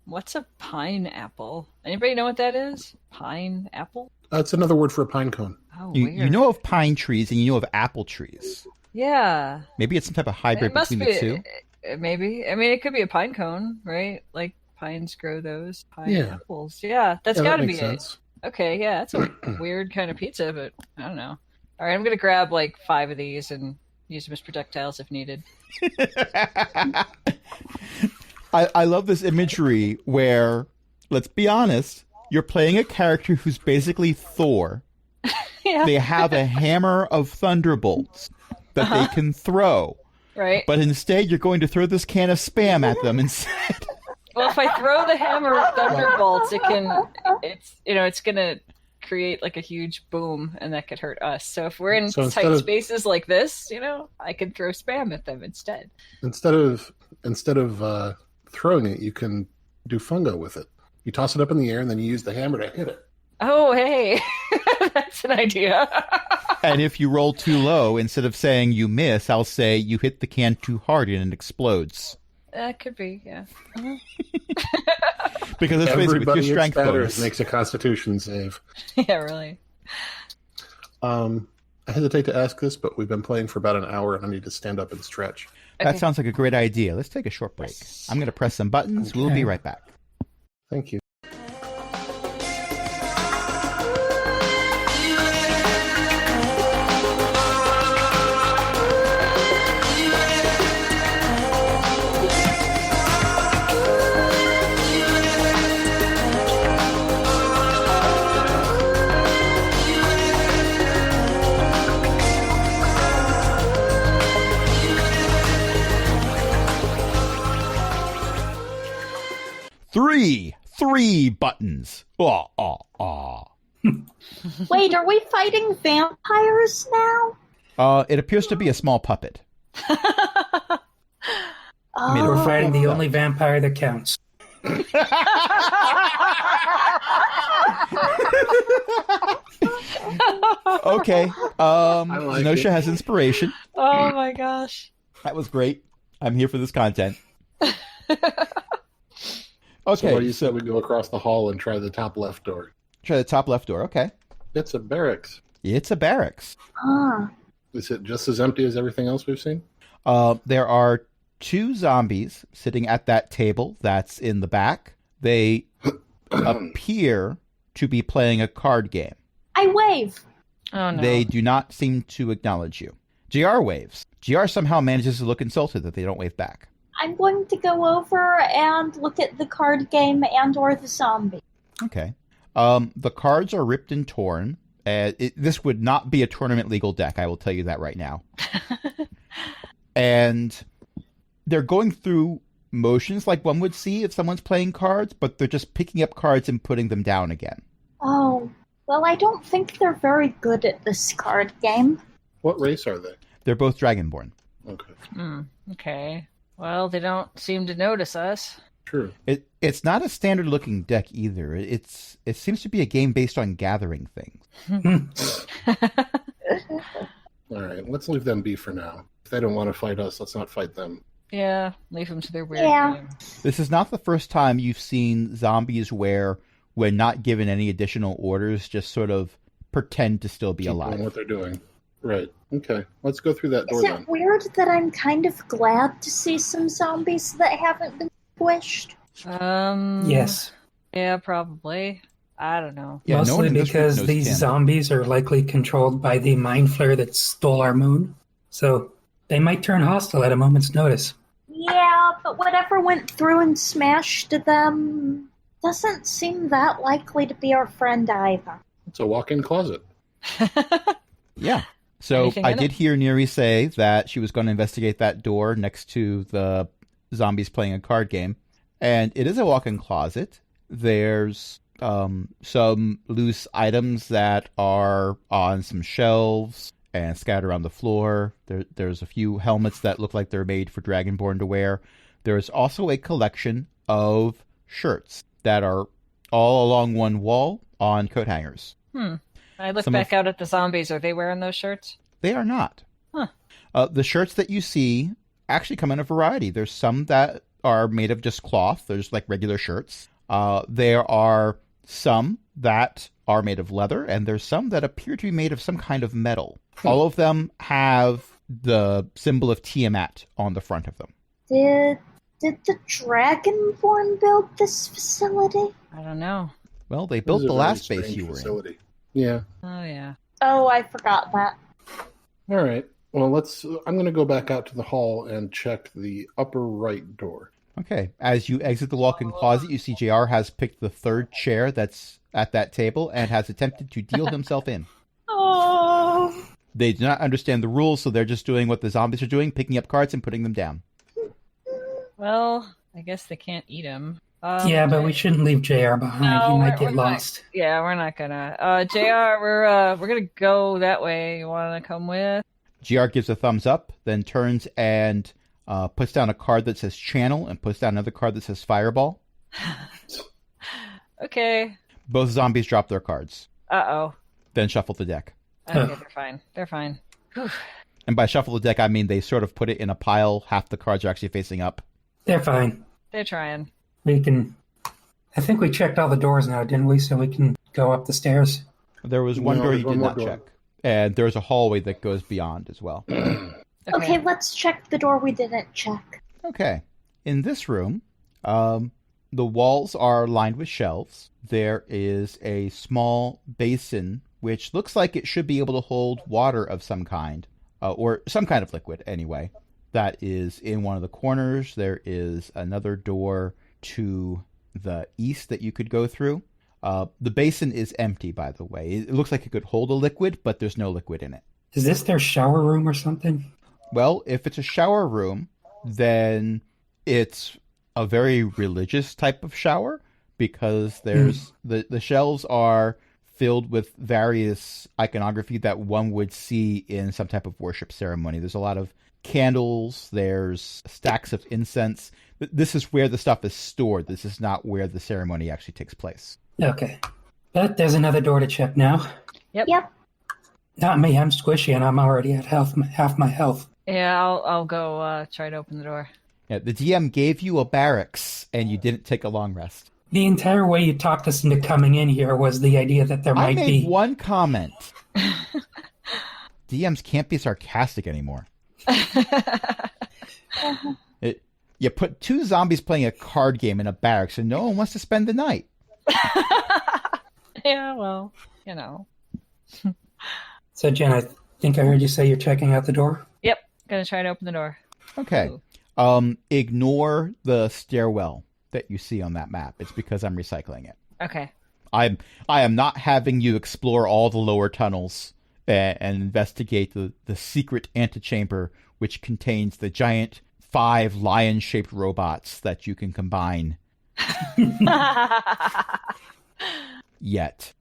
What's a pineapple? Anybody know what that is? Pineapple? That's another word for a pine cone. Oh, You weird. know of pine trees and you know of apple trees. Yeah. Maybe it's some type of hybrid It must between be. the two. Maybe. I mean, it could be a pine cone, right? Like pines grow those Yeah. pineapples. Yeah, that's Yeah, got that to be makes it. sense. Okay, yeah, that's a weird kind of pizza, but I don't know. All right, I'm gonna grab like 5 of these and use them as projectiles if needed. I love this imagery where, let's be honest, you're playing a character who's basically Thor. Yeah. They have a hammer of thunderbolts that they can throw, Right. but instead you're going to throw this can of Spam at them instead. Well, if I throw the hammer of thunderbolts, it's gonna create like a huge boom, and that could hurt us. So if we're in So instead tight of- spaces like this, I can throw spam at them instead. Instead of throwing it, you can do fungo with it. You toss it up in the air, and then you use the hammer to hit it. Oh, hey, that's an idea. And if you roll too low, instead of saying you miss, I'll say you hit the can too hard and it explodes. That could be, yeah. Because let's face it, with Everybody your strength bonus, makes a Constitution save. Yeah, really. I hesitate to ask this, but we've been playing for about an hour, and I need to stand up and stretch. that Okay. sounds like a great idea. Let's take a short break. Yes. I'm going to press some buttons. We'll be Okay. right back. Thank you. Three buttons. Oh. Wait, are we fighting vampires now? It appears to be a small puppet. Made a We're Oh, fighting the only vampire that counts. Okay. like Zenosha it. has inspiration. Oh my gosh. That was great. I'm here for this content. So Okay, what you said we go across the hall and try the top left door. try the top left door. Okay. It's a barracks. It's a barracks. huh. Is it just as empty as everything else we've seen? There are 2 zombies sitting at that table that's in the back. They appear to be playing a card game. I wave. Oh no. They do not seem to acknowledge you. GR waves. GR somehow manages to look insulted that they don't wave back. I'm going to go over and look at the card game and or the zombie. Okay. The cards are ripped and torn. This would not be a tournament legal deck, I will tell you that right now. And they're going through motions like one would see if someone's playing cards, but they're just picking up cards and putting them down again. Oh, Well, I don't think they're very good at this card game. What race are they? They're both Dragonborn. Okay. Okay. Well, they don't seem to notice us. True. It's not a standard looking deck either. It seems to be a game based on gathering things. All right, let's leave them be for now. If they don't want to fight us, let's not fight them. Yeah, leave them to their weird Yeah. game. This is not the first time you've seen zombies where, when not given any additional orders, just sort of pretend to still be Keep alive. doing what they're doing. Right. Okay. Let's go through that door Is then. it weird that I'm kind of glad to see some zombies that haven't been squished? Yes. Yeah, probably. I don't know. Yeah, no one Mostly in this room because knows these Kim. zombies are likely controlled by the mind flare that stole our moon. So they might turn hostile at a moment's notice. Yeah, but whatever went through and smashed them doesn't seem that likely to be our friend either. It's a walk-in closet. Yeah. So Anything I in did it? hear Neri say that she was going to investigate that door next to the zombies playing a card game. And it is a walk-in closet. There's some loose items that are on some shelves and scattered around the floor. There's a few helmets that look like they're made for Dragonborn to wear. There is also a collection of shirts that are all along one wall on coat hangers. I look Some back out at the zombies. Are they wearing those shirts? They are not. Huh. The shirts that you see actually come in a variety. There's some that are made of just cloth. There's like regular shirts. There are some that are made of leather, and there's some that appear to be made of some kind of metal. All of them have the symbol of Tiamat on the front of them. Did the Dragonborn build this facility? I don't know. Well, they This built is a the very last base strange you were in. facility. Yeah. Oh, yeah. Oh, I forgot that. All right. Well, I'm going to go back out to the hall and check the upper right door. Okay. As you exit the walk-in closet, you see JR has picked the third chair that's at that table and has attempted to deal himself in. Oh. They do not understand the rules, so they're just doing what the zombies are doing, picking up cards and putting them down. Well, I guess they can't eat him. Yeah, but we shouldn't leave JR behind. No, He might we're get not- lost. Yeah, we're not gonna. JR, we're gonna go that way. You wanna come with? GR gives a thumbs up, then turns and puts down a card that says Channel and puts down another card that says Fireball. Okay. Both zombies drop their cards, Uh-oh. then shuffle the deck. Okay, they're fine. They're fine. Whew. And by shuffle the deck, I mean they sort of put it in a pile. Half the cards are actually facing up. They're fine. They're trying. We can... I think we checked all the doors now, didn't we? So we can go up the stairs. There was one No, door there's you one did more not door. check. And there's a hallway that goes beyond as well. Okay, let's check the door we didn't check. Okay. In this room, the walls are lined with shelves. There is a small basin, which looks like it should be able to hold water of some kind, or some kind of liquid anyway. That is in one of the corners. There is another door to the east that you could go through. The basin is empty, by the way. It looks like it could hold a liquid, but there's no liquid in it. Is this their shower room or something? Well, if it's a shower room, then it's a very religious type of shower because there's the shelves are filled with various iconography that one would see in some type of worship ceremony. There's a lot of candles, there's stacks of incense. This is where the stuff is stored. This is not where the ceremony actually takes place. Okay. But there's another door to check now. Yep. Not me, I'm squishy and I'm already at half my health. Yeah, I'll go try to open the door. Yeah, the DM gave you a barracks, and you didn't take a long rest. The entire way you talked us into coming in here was the idea that there I might made be... one comment. DMs can't be sarcastic anymore. You put two zombies playing a card game in a barracks, and no one wants to spend the night. Yeah, well, you know. So, Jen, I think I heard you say you're checking out the door? Yep, gonna try to open the door. Okay. Ooh. Ignore the stairwell that you see on that map. It's because I'm recycling it. Okay. I am not having you explore all the lower tunnels and investigate the secret antechamber, which contains the giant 5 lion-shaped robots that you can combine yet.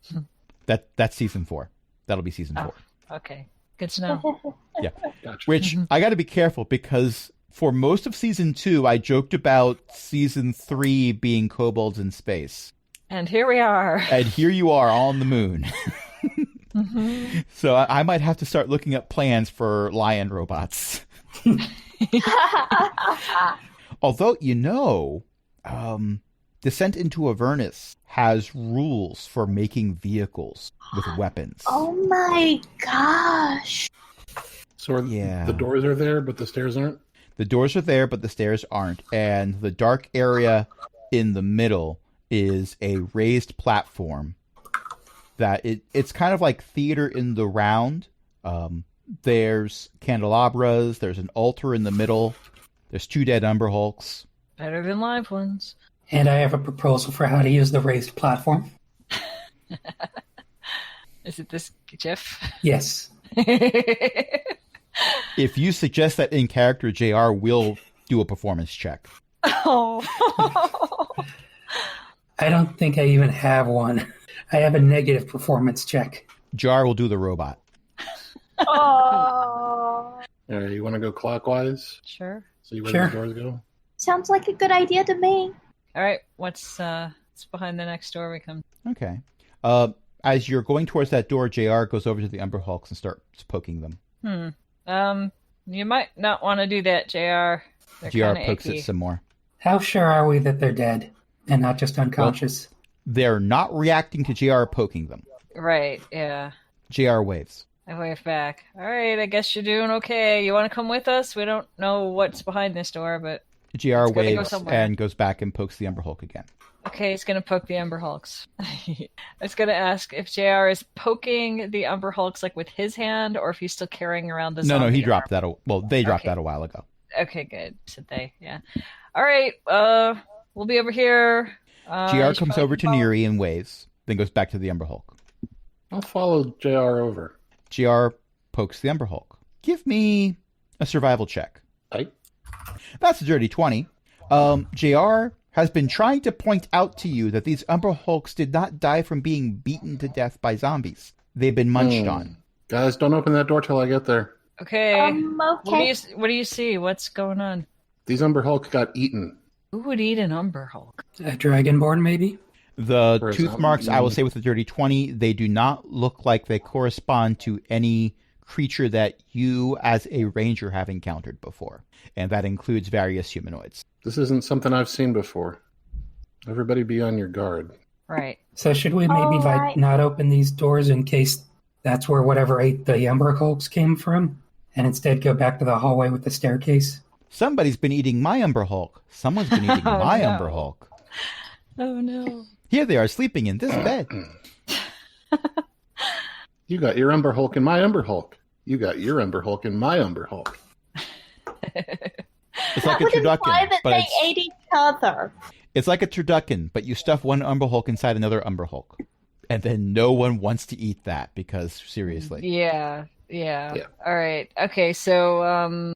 That's season 4. That'll be season 4. Okay. Good to know. Yeah. Gotcha. Which I got to be careful because for most of season 2, I joked about season 3 being kobolds in space. And here we are. And here you are on the moon. So I might have to start looking up plans for lion robots. Although, Descent into Avernus has rules for making vehicles with weapons. Oh my gosh. So the doors are there, but the stairs aren't? The doors are there, but the stairs aren't. And the dark area in the middle is a raised platform that it's kind of like theater in the round. There's candelabras, there's an altar in the middle, there's 2 dead Umber Hulks. Better than live ones. And I have a proposal for how to use the raised platform. Is it this GIF? Yes. If you suggest that in character, JR will do a performance check. Oh. I don't think I even have one. I have a negative performance check. JR will do the robot. Oh. All right, you want to go clockwise? Sure. See where Sure. the doors go? Sounds like a good idea to me. All right. What's behind the next door we come? Okay. As you're going towards that door, JR goes over to the Umber Hulks and starts poking them. You might not want to do that, JR. They're JR kinda pokes icky. it some more. How sure are we that they're dead and not just unconscious? They're not reacting to JR poking them. Right, yeah. JR waves. I wave back. All right, I guess you're doing okay. You want to come with us? We don't know what's behind this door, but... JR It's gotta go waves somewhere. and goes back and pokes the Umber Hulk again. Okay, he's going to poke the Umber Hulks. I was going to ask if JR is poking the Umber Hulks like with his hand or if he's still carrying around the No, zombie he dropped arm. that. They dropped Okay. that a while ago. Okay, good. Said they, yeah. All right, we'll be over here. JR you should comes probably over to follow- Neri and waves, then goes back to the Umber Hulk. I'll follow JR over. JR pokes the Umber Hulk. Give me a survival check. Right? That's a dirty 20. JR has been trying to point out to you that these Umber Hulks did not die from being beaten to death by zombies. They've been munched on. Guys, don't open that door till I get there. Okay. Okay. What do you see? What's going on? These Umber Hulk got eaten. Who would eat an Umber Hulk? A Dragonborn, maybe? The Or is tooth that- marks, I will say with the dirty 20, they do not look like they correspond to any creature that you as a ranger have encountered before. And that includes various humanoids. This isn't something I've seen before. Everybody be on your guard. Right. So should we maybe Alright. not open these doors in case that's where whatever ate the Umber Hulks came from? And instead go back to the hallway with the staircase? Somebody's been eating my Umber Hulk. Someone's been eating Oh, my no. Umber Hulk. Oh, no. Here they are sleeping in this bed. You got your Umber Hulk and my Umber Hulk. You got your Umber Hulk and my Umber Hulk. It's That like a would imply turducken, that but they it's, ate each other. it's like a turducken, but you stuff one Umber Hulk inside another Umber Hulk. And then no one wants to eat that because, seriously. Yeah. Yeah. All right. Okay, so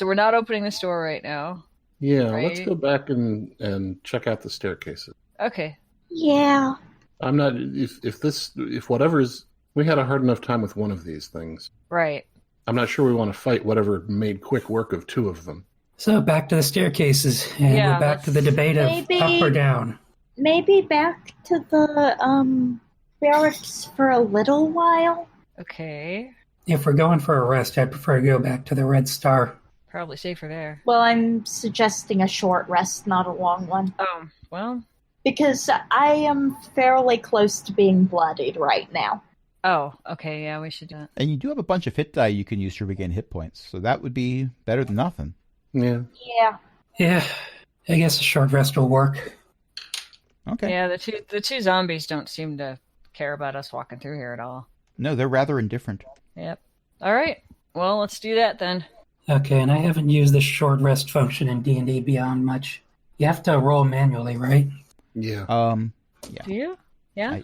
we're not opening this door right now. Yeah, Right. let's go back and check out the staircases. Okay. Yeah. I'm not if whatever's we had a hard enough time with one of these things. Right. I'm not sure we want to fight whatever made quick work of 2 of them. So back to the staircases, and Yeah, we're back to the let's- debate of Maybe- up or down. Maybe back to the barracks for a little while. Okay. If we're going for a rest, I'd prefer to go back to the Red Star. Probably safer there. Well, I'm suggesting a short rest, not a long one. Well. Because I am fairly close to being bloodied right now. Oh, okay. Yeah, we should do that. And you do have a bunch of hit die you can use to regain hit points. So that would be better than nothing. Yeah. Yeah. Yeah, I guess a short rest will work. Okay. Yeah, the two zombies don't seem to care about us walking through here at all. No, they're rather indifferent. Yep. All right. Well, let's do that then. Okay, and I haven't used the short rest function in D&D Beyond much. You have to roll manually, right? Yeah. Yeah. Do you? Yeah.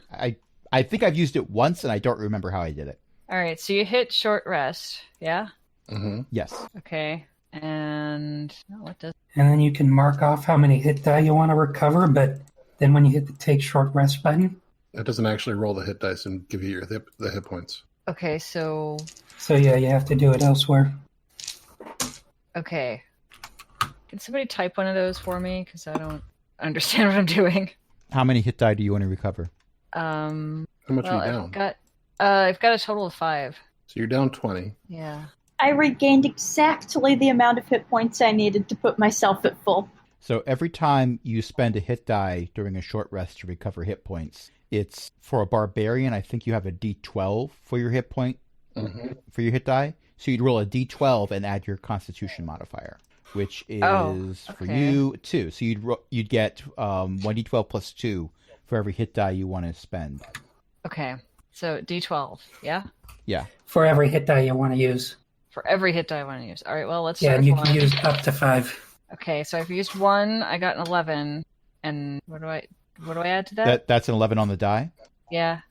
I think I've used it once and I don't remember how I did it. All right. So you hit short rest. Yeah. Mm-hmm. Yes. Okay. And what does? And then you can mark off how many hit die you want to recover, but then when you hit the take short rest button, It doesn't actually roll the hit dice and give you the hit points. Okay, so yeah, you have to do it elsewhere. okay. Can somebody type one of those for me? Because I don't understand what I'm doing. How many hit die do you want to recover? How much are you down? I've got a total of 5. So you're down 20. Yeah. I regained exactly the amount of hit points I needed to put myself at full. So every time you spend a hit die during a short rest to recover hit points, it's for a barbarian. I think you have a D12 for your hit point, for your hit die. So you'd roll a D12 and add your Constitution modifier, which is for you 2. So you'd get 1D12 plus 2 for every hit die you want to spend. Okay. So D12, yeah? Yeah. For every hit die you want to use. For every hit die I want to use. All right, well, let's Yeah, start and you with can 1. use up to 5. Okay, so I've used 1, I got an 11, and what do I add to that? That's an 11 on the die? Yeah.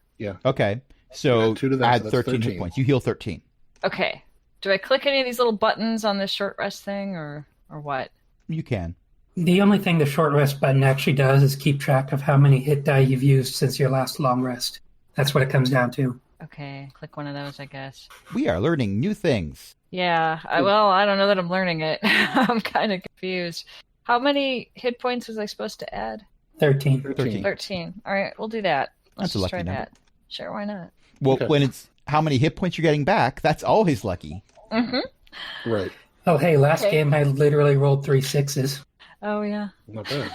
Okay. So Add 2 to that, add so 13 hit points. You heal 13. Okay. Do I click any of these little buttons on this short rest thing, or what? You can. The only thing the short rest button actually does is keep track of how many hit die you've used since your last long rest. That's what it comes down to. Okay, click one of those, I guess. We are learning new things. Yeah, I don't know that I'm learning it. I'm kind of confused. How many hit points was I supposed to add? 13. 13. All right, we'll do that. Let's That's a just lucky try number. that. Sure, why not? Well, Okay. when it's how many hit points you're getting back, that's always lucky. Mm-hmm. Right. Oh, hey, last game I literally rolled 3 6s. Oh, yeah. Not bad.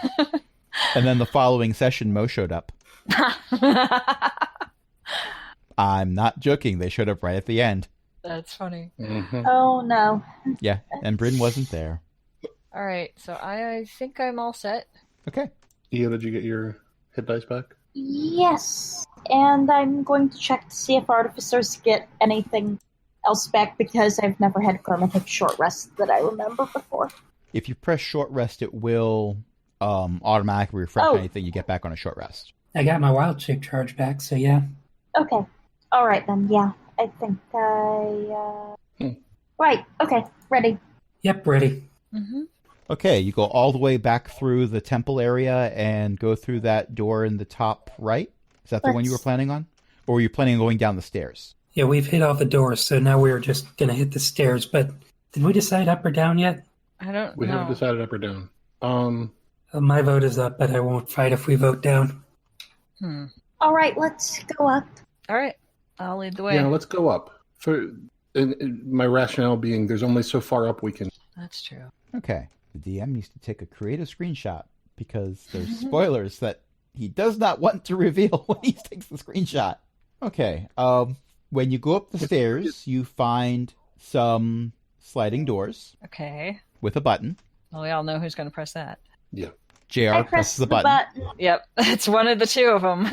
And then the following session, Mo showed up. I'm not joking. They showed up right at the end. That's funny. Oh no. Yeah, and Bryn wasn't there. All right, so I think I'm all set. Okay. Io, did you get your hit dice back? Yes, and I'm going to check to see if artificers get anything else back because I've never had Chroma take short rests that I remember before. If you press short rest, it will automatically refresh Oh. anything you get back on a short rest. I got my wild shape charge back, so yeah. Okay. All right then. Yeah, I think I. Right. Okay. Ready. Yep, ready. Mm-hmm. Okay, you go all the way back through the temple area and go through that door in the top right. Is that the one you were Let's- planning on? Or were you planning on going down the stairs? Yeah, we've hit all the doors, so now we're just going to hit the stairs. But did we decide up or down yet? I don't We know. haven't decided up or down. My vote is up, but I won't fight if we vote down. All right. Let's go up. All right, I'll lead the way. Yeah, let's go up. My rationale being there's only so far up we can. That's true. Okay. The DM needs to take a creative screenshot because there's spoilers that he does not want to reveal when he takes the screenshot. Okay. When you go up the stairs, you find some sliding doors Okay. with a button. Well, we all know who's going to press that. Yeah. JR I presses pressed the button, Yep, it's one of the two of them.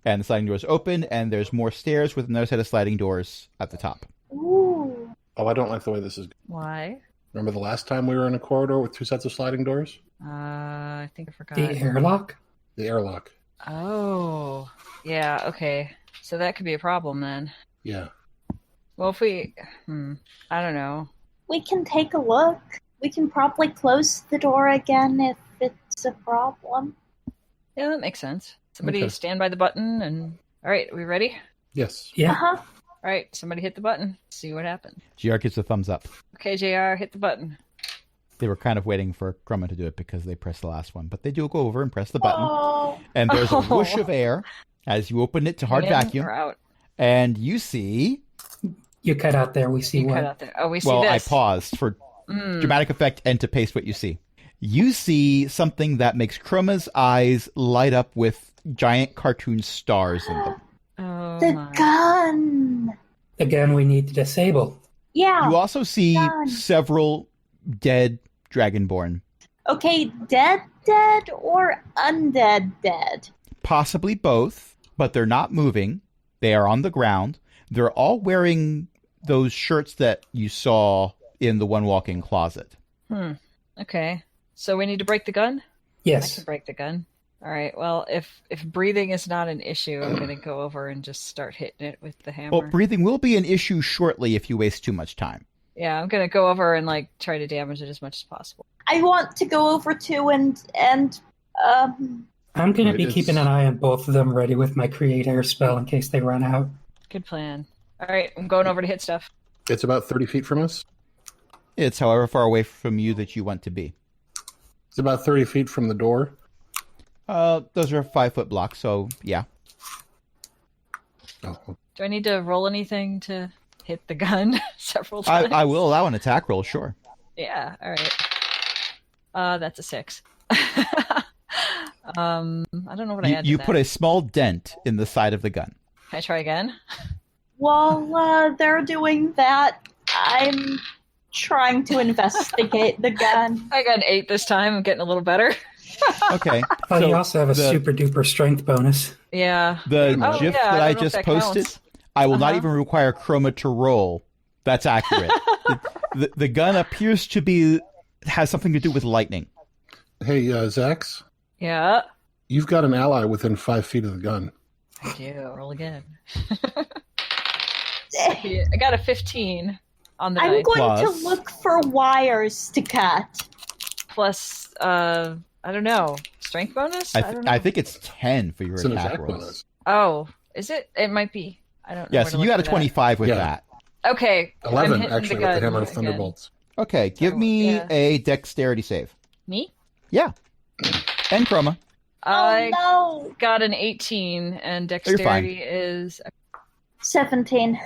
and the sliding doors open, and there's more stairs with another set of sliding doors at the top. Ooh. Oh, I don't like the way this is. Why? Remember the last time we were in a corridor with 2 sets of sliding doors? I think I forgot. The airlock? The airlock. Oh, yeah, okay. So that could be a problem then. Yeah. Well, if we... I don't know. We can take a look. We can probably close the door again if it's a problem. Yeah, that makes sense. Somebody Okay. stand by the button and... All right, are we ready? Yes. Yeah. Uh-huh. All right, somebody hit the button. See what happens. JR gives a thumbs up. Okay, JR, hit the button. They were kind of waiting for Chroma to do it because they pressed the last one, but they do go over and press the button. Oh. And there's a Oh. whoosh of air as you open it to hard In vacuum, or out? and you see... You cut out there, we see You cut what? out there. Oh, we see Well, this. I paused for dramatic effect and to paste what you see. You see something that makes Chroma's eyes light up with giant cartoon stars in them. Oh, The my. gun. The gun we need to disable. Yeah. You also see Done. several dead Dragonborn, Okay, dead or undead dead? possibly both, but they're not moving. They are on the ground. They're all wearing those shirts that you saw in the one walk-in closet. Okay. So we need to break the gun? I Yes. can break the gun. All right. Well, if breathing is not an issue, I'm going to go over and just start hitting it with the hammer. Well, breathing will be an issue shortly if you waste too much time. Yeah, I'm going to go over and try to damage it as much as possible. I want to go over to and I'm going to Right, be it's- keeping an eye on both of them, ready with my create air spell in case they run out. Good plan. All right, I'm going over to hit stuff. It's about 30 feet from us. It's however far away from you that you want to be. It's about 30 feet from the door. Those are 5-foot blocks, so yeah. Oh, Do I need to roll anything to hit the gun several times? I will allow an attack roll, sure. Yeah, all right. That's a 6. I don't know what I add to You that. put a small dent in the side of the gun. Can I try again? While they're doing that, I'm trying to investigate the gun. I got an 8 this time. I'm getting a little better. Okay. Oh, so you also have a the- super duper strength bonus. Yeah. The Oh, GIF yeah, that I I don't know if just that posted, counts. I will not Uh-huh. even require Chroma to roll. That's accurate. the gun appears to has something to do with lightning. hey, Zax, Yeah. you've got an ally within 5 feet of the gun. I do. Roll again. I got a 15 on the I'm dice. going Plus- to look for wires to cut. Plus, I don't know, strength bonus? don't know. I think it's 10 for your It's an attack attack rolls. bonus. Oh, is it? It might be. I don't know. Yeah, where so to you look got a for that. 25 with Yeah. that. Okay. I'm 11, hitting actually, with the gun Hammer of again. Thunderbolts. Okay, give So, me yeah. a dexterity save. Me? Yeah. And Chroma. I Oh no! got an 18, and you're fine. dexterity is 17.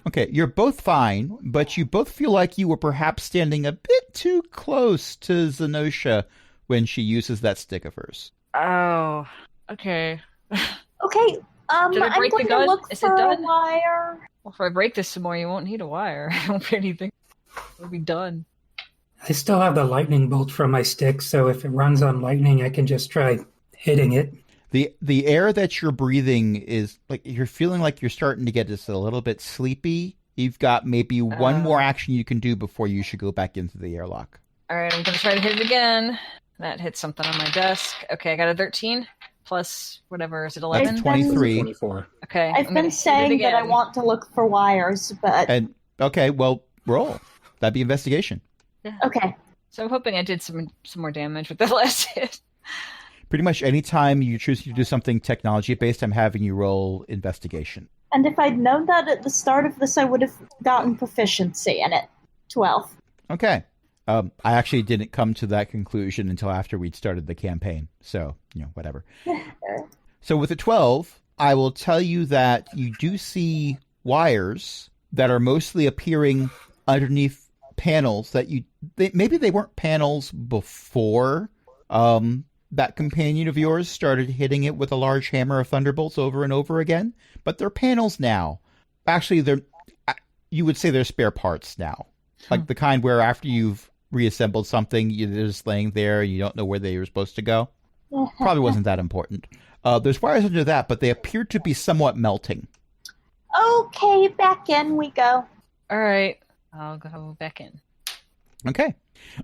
Okay, you're both fine, but you both feel like you were perhaps standing a bit too close to Zenosha when she uses that stick of hers. Oh, okay. Okay, Did I I'm break the going to gun? look Is it for a done? wire. Well, if I break this some more, you won't need a wire. I don't be anything. It'll be done. I still have the lightning bolt from my stick, so if it runs on lightning, I can just try hitting it. The air that you're breathing is like you're feeling like you're starting to get just a little bit sleepy. You've got maybe one more action you can do before you should go back into the airlock. All right, I'm going to try to hit it again. That hits something on my desk. Okay, I got a 13 plus whatever. Is it 11? That's 23. 24. Okay. I've I'm gonna been hit it saying that I again. want to look for wires, but And okay, well, roll. That'd be investigation. okay. So I'm hoping I did some more damage with the last hit. Pretty much any time you choose to do something technology based, I'm having you roll investigation. And if I'd known that at the start of this, I would have gotten proficiency in it. 12. Okay. I actually didn't come to that conclusion until after we'd started the campaign. So, whatever. So with a 12, I will tell you that you do see wires that are mostly appearing underneath panels that maybe they weren't panels before that companion of yours started hitting it with a large hammer of thunderbolts over and over again, but they're panels now. Actually, you would say they're spare parts now. Like the kind where after you've reassembled something, they're just laying there and you don't know where they were supposed to go. Probably wasn't that important. There's wires under that, but they appear to be somewhat melting. Okay, back in we go. All right, I'll go back in. Okay.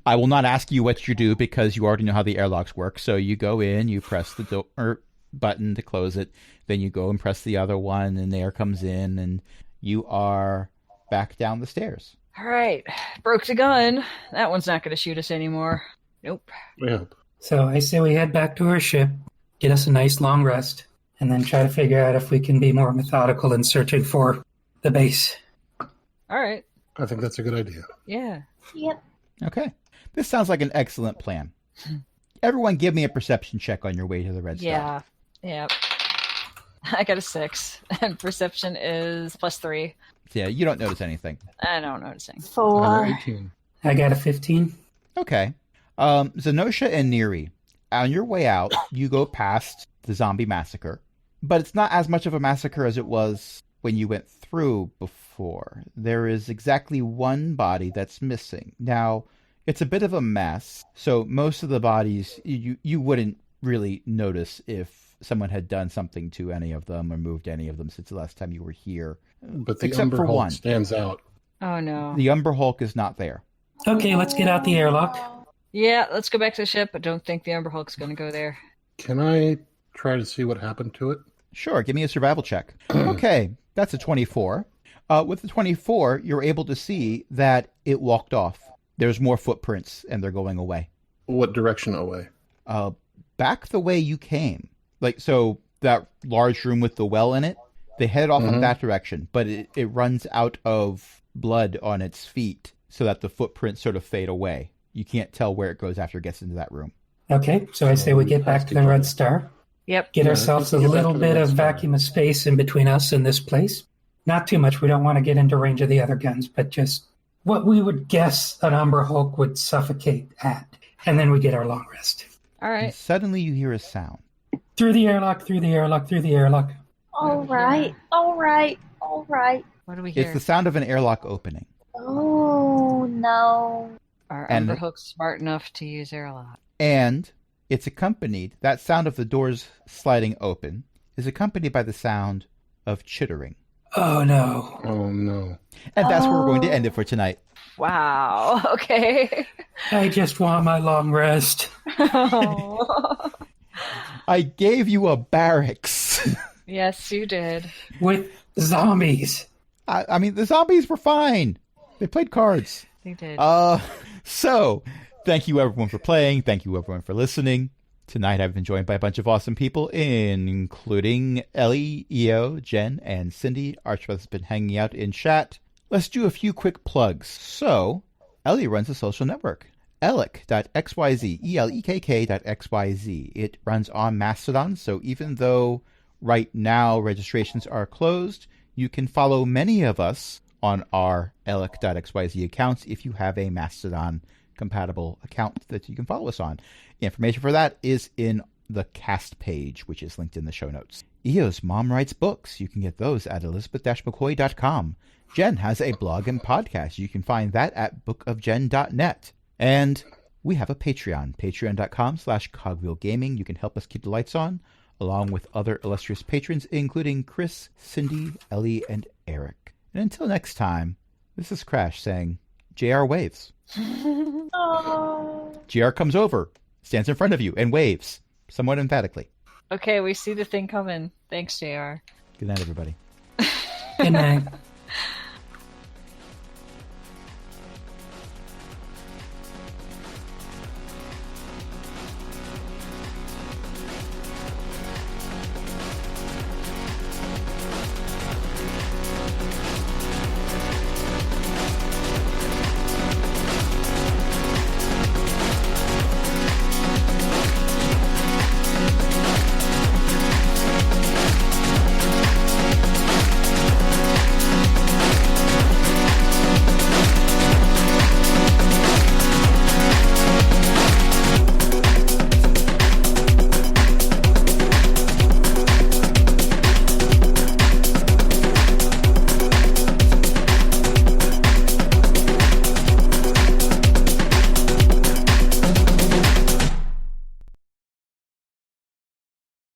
I will not ask you what you do because you already know how the airlocks work. So you go in, you press the door button to close it, then you go and press the other one, and the air comes in, and you are back down the stairs. All right, broke the gun. That one's not going to shoot us anymore. Nope. Yeah. So I say we head back to our ship, get us a nice long rest, and then try to figure out if we can be more methodical in searching for the base. All right. I think that's a good idea. Yeah. Yep. Okay. This sounds like an excellent plan. Everyone give me a perception check on your way to the red star. Yeah. I got a 6, and perception is +3. Yeah, you don't notice anything. I don't know noticing. 4. 18. I got a 15. Okay. Zenosha and Neri, on your way out, you go past the zombie massacre, but it's not as much of a massacre as it was when you went through before. There is exactly one body that's missing. Now, it's a bit of a mess, so most of the bodies, you wouldn't really notice if someone had done something to any of them or moved any of them since the last time you were here. But the Except Umber for Hulk one. stands out. Oh, no. The Umber Hulk is not there. Okay, let's get out the airlock. Yeah, let's go back to the ship. I don't think the Umber Hulk's going to go there. Can I try to see what happened to it? Sure, give me a survival check. Okay, that's a 24. With the 24, you're able to see that it walked off. There's more footprints, and they're going away. What direction away? Back the way you came. so that large room with the well in it, they head off in that direction, but it runs out of blood on its feet so that the footprints sort of fade away. You can't tell where it goes after it gets into that room. Okay, so I say we get back to the Red Star. Yep. Get ourselves a little bit of vacuum of space in between us and this place. Not too much. We don't want to get into range of the other guns, but just what we would guess an Umber Hulk would suffocate at. And then we get our long rest. All And right. suddenly you hear a sound. Through the airlock, through the airlock, through the airlock. All right. What do we hear? It's the sound of an airlock opening. Oh, no. Are and- Umber Hooks smart enough to use airlock? And it's accompanied, that sound of the doors sliding open is accompanied by the sound of chittering. Oh, no. Oh, no. And that's where we're going to end it for tonight. Wow. Okay. I just want my long rest. Oh. I gave you a barracks. Yes, you did. With zombies. I mean, the zombies were fine. They played cards. They did. So, thank you everyone for playing. Thank you everyone for listening. Tonight I've been joined by a bunch of awesome people, including Ellie, Eo, Jen, and Cindy. Archibald has been hanging out in chat. Let's do a few quick plugs. So, Ellie runs a social network, elek.xyz, elekk.xyz. It runs on Mastodon, so even though right now registrations are closed, you can follow many of us on our elek.xyz accounts if you have a Mastodon compatible account that you can follow us on. Information for that is in the cast page, which is linked in the show notes. Eo's mom writes books. You can get those at elizabeth-mccoy.com. Jen has a blog and podcast. You can find that at bookofjen.net. And we have a Patreon, patreon.com/cogwheelgaming. You can help us keep the lights on, along with other illustrious patrons, including Chris, Cindy, Ellie, and Eric. And until next time, this is Crash saying, JR waves. Oh. JR comes over, stands in front of you, and waves, somewhat emphatically. Okay, we see the thing coming. Thanks, JR. Good night, everybody. Good night.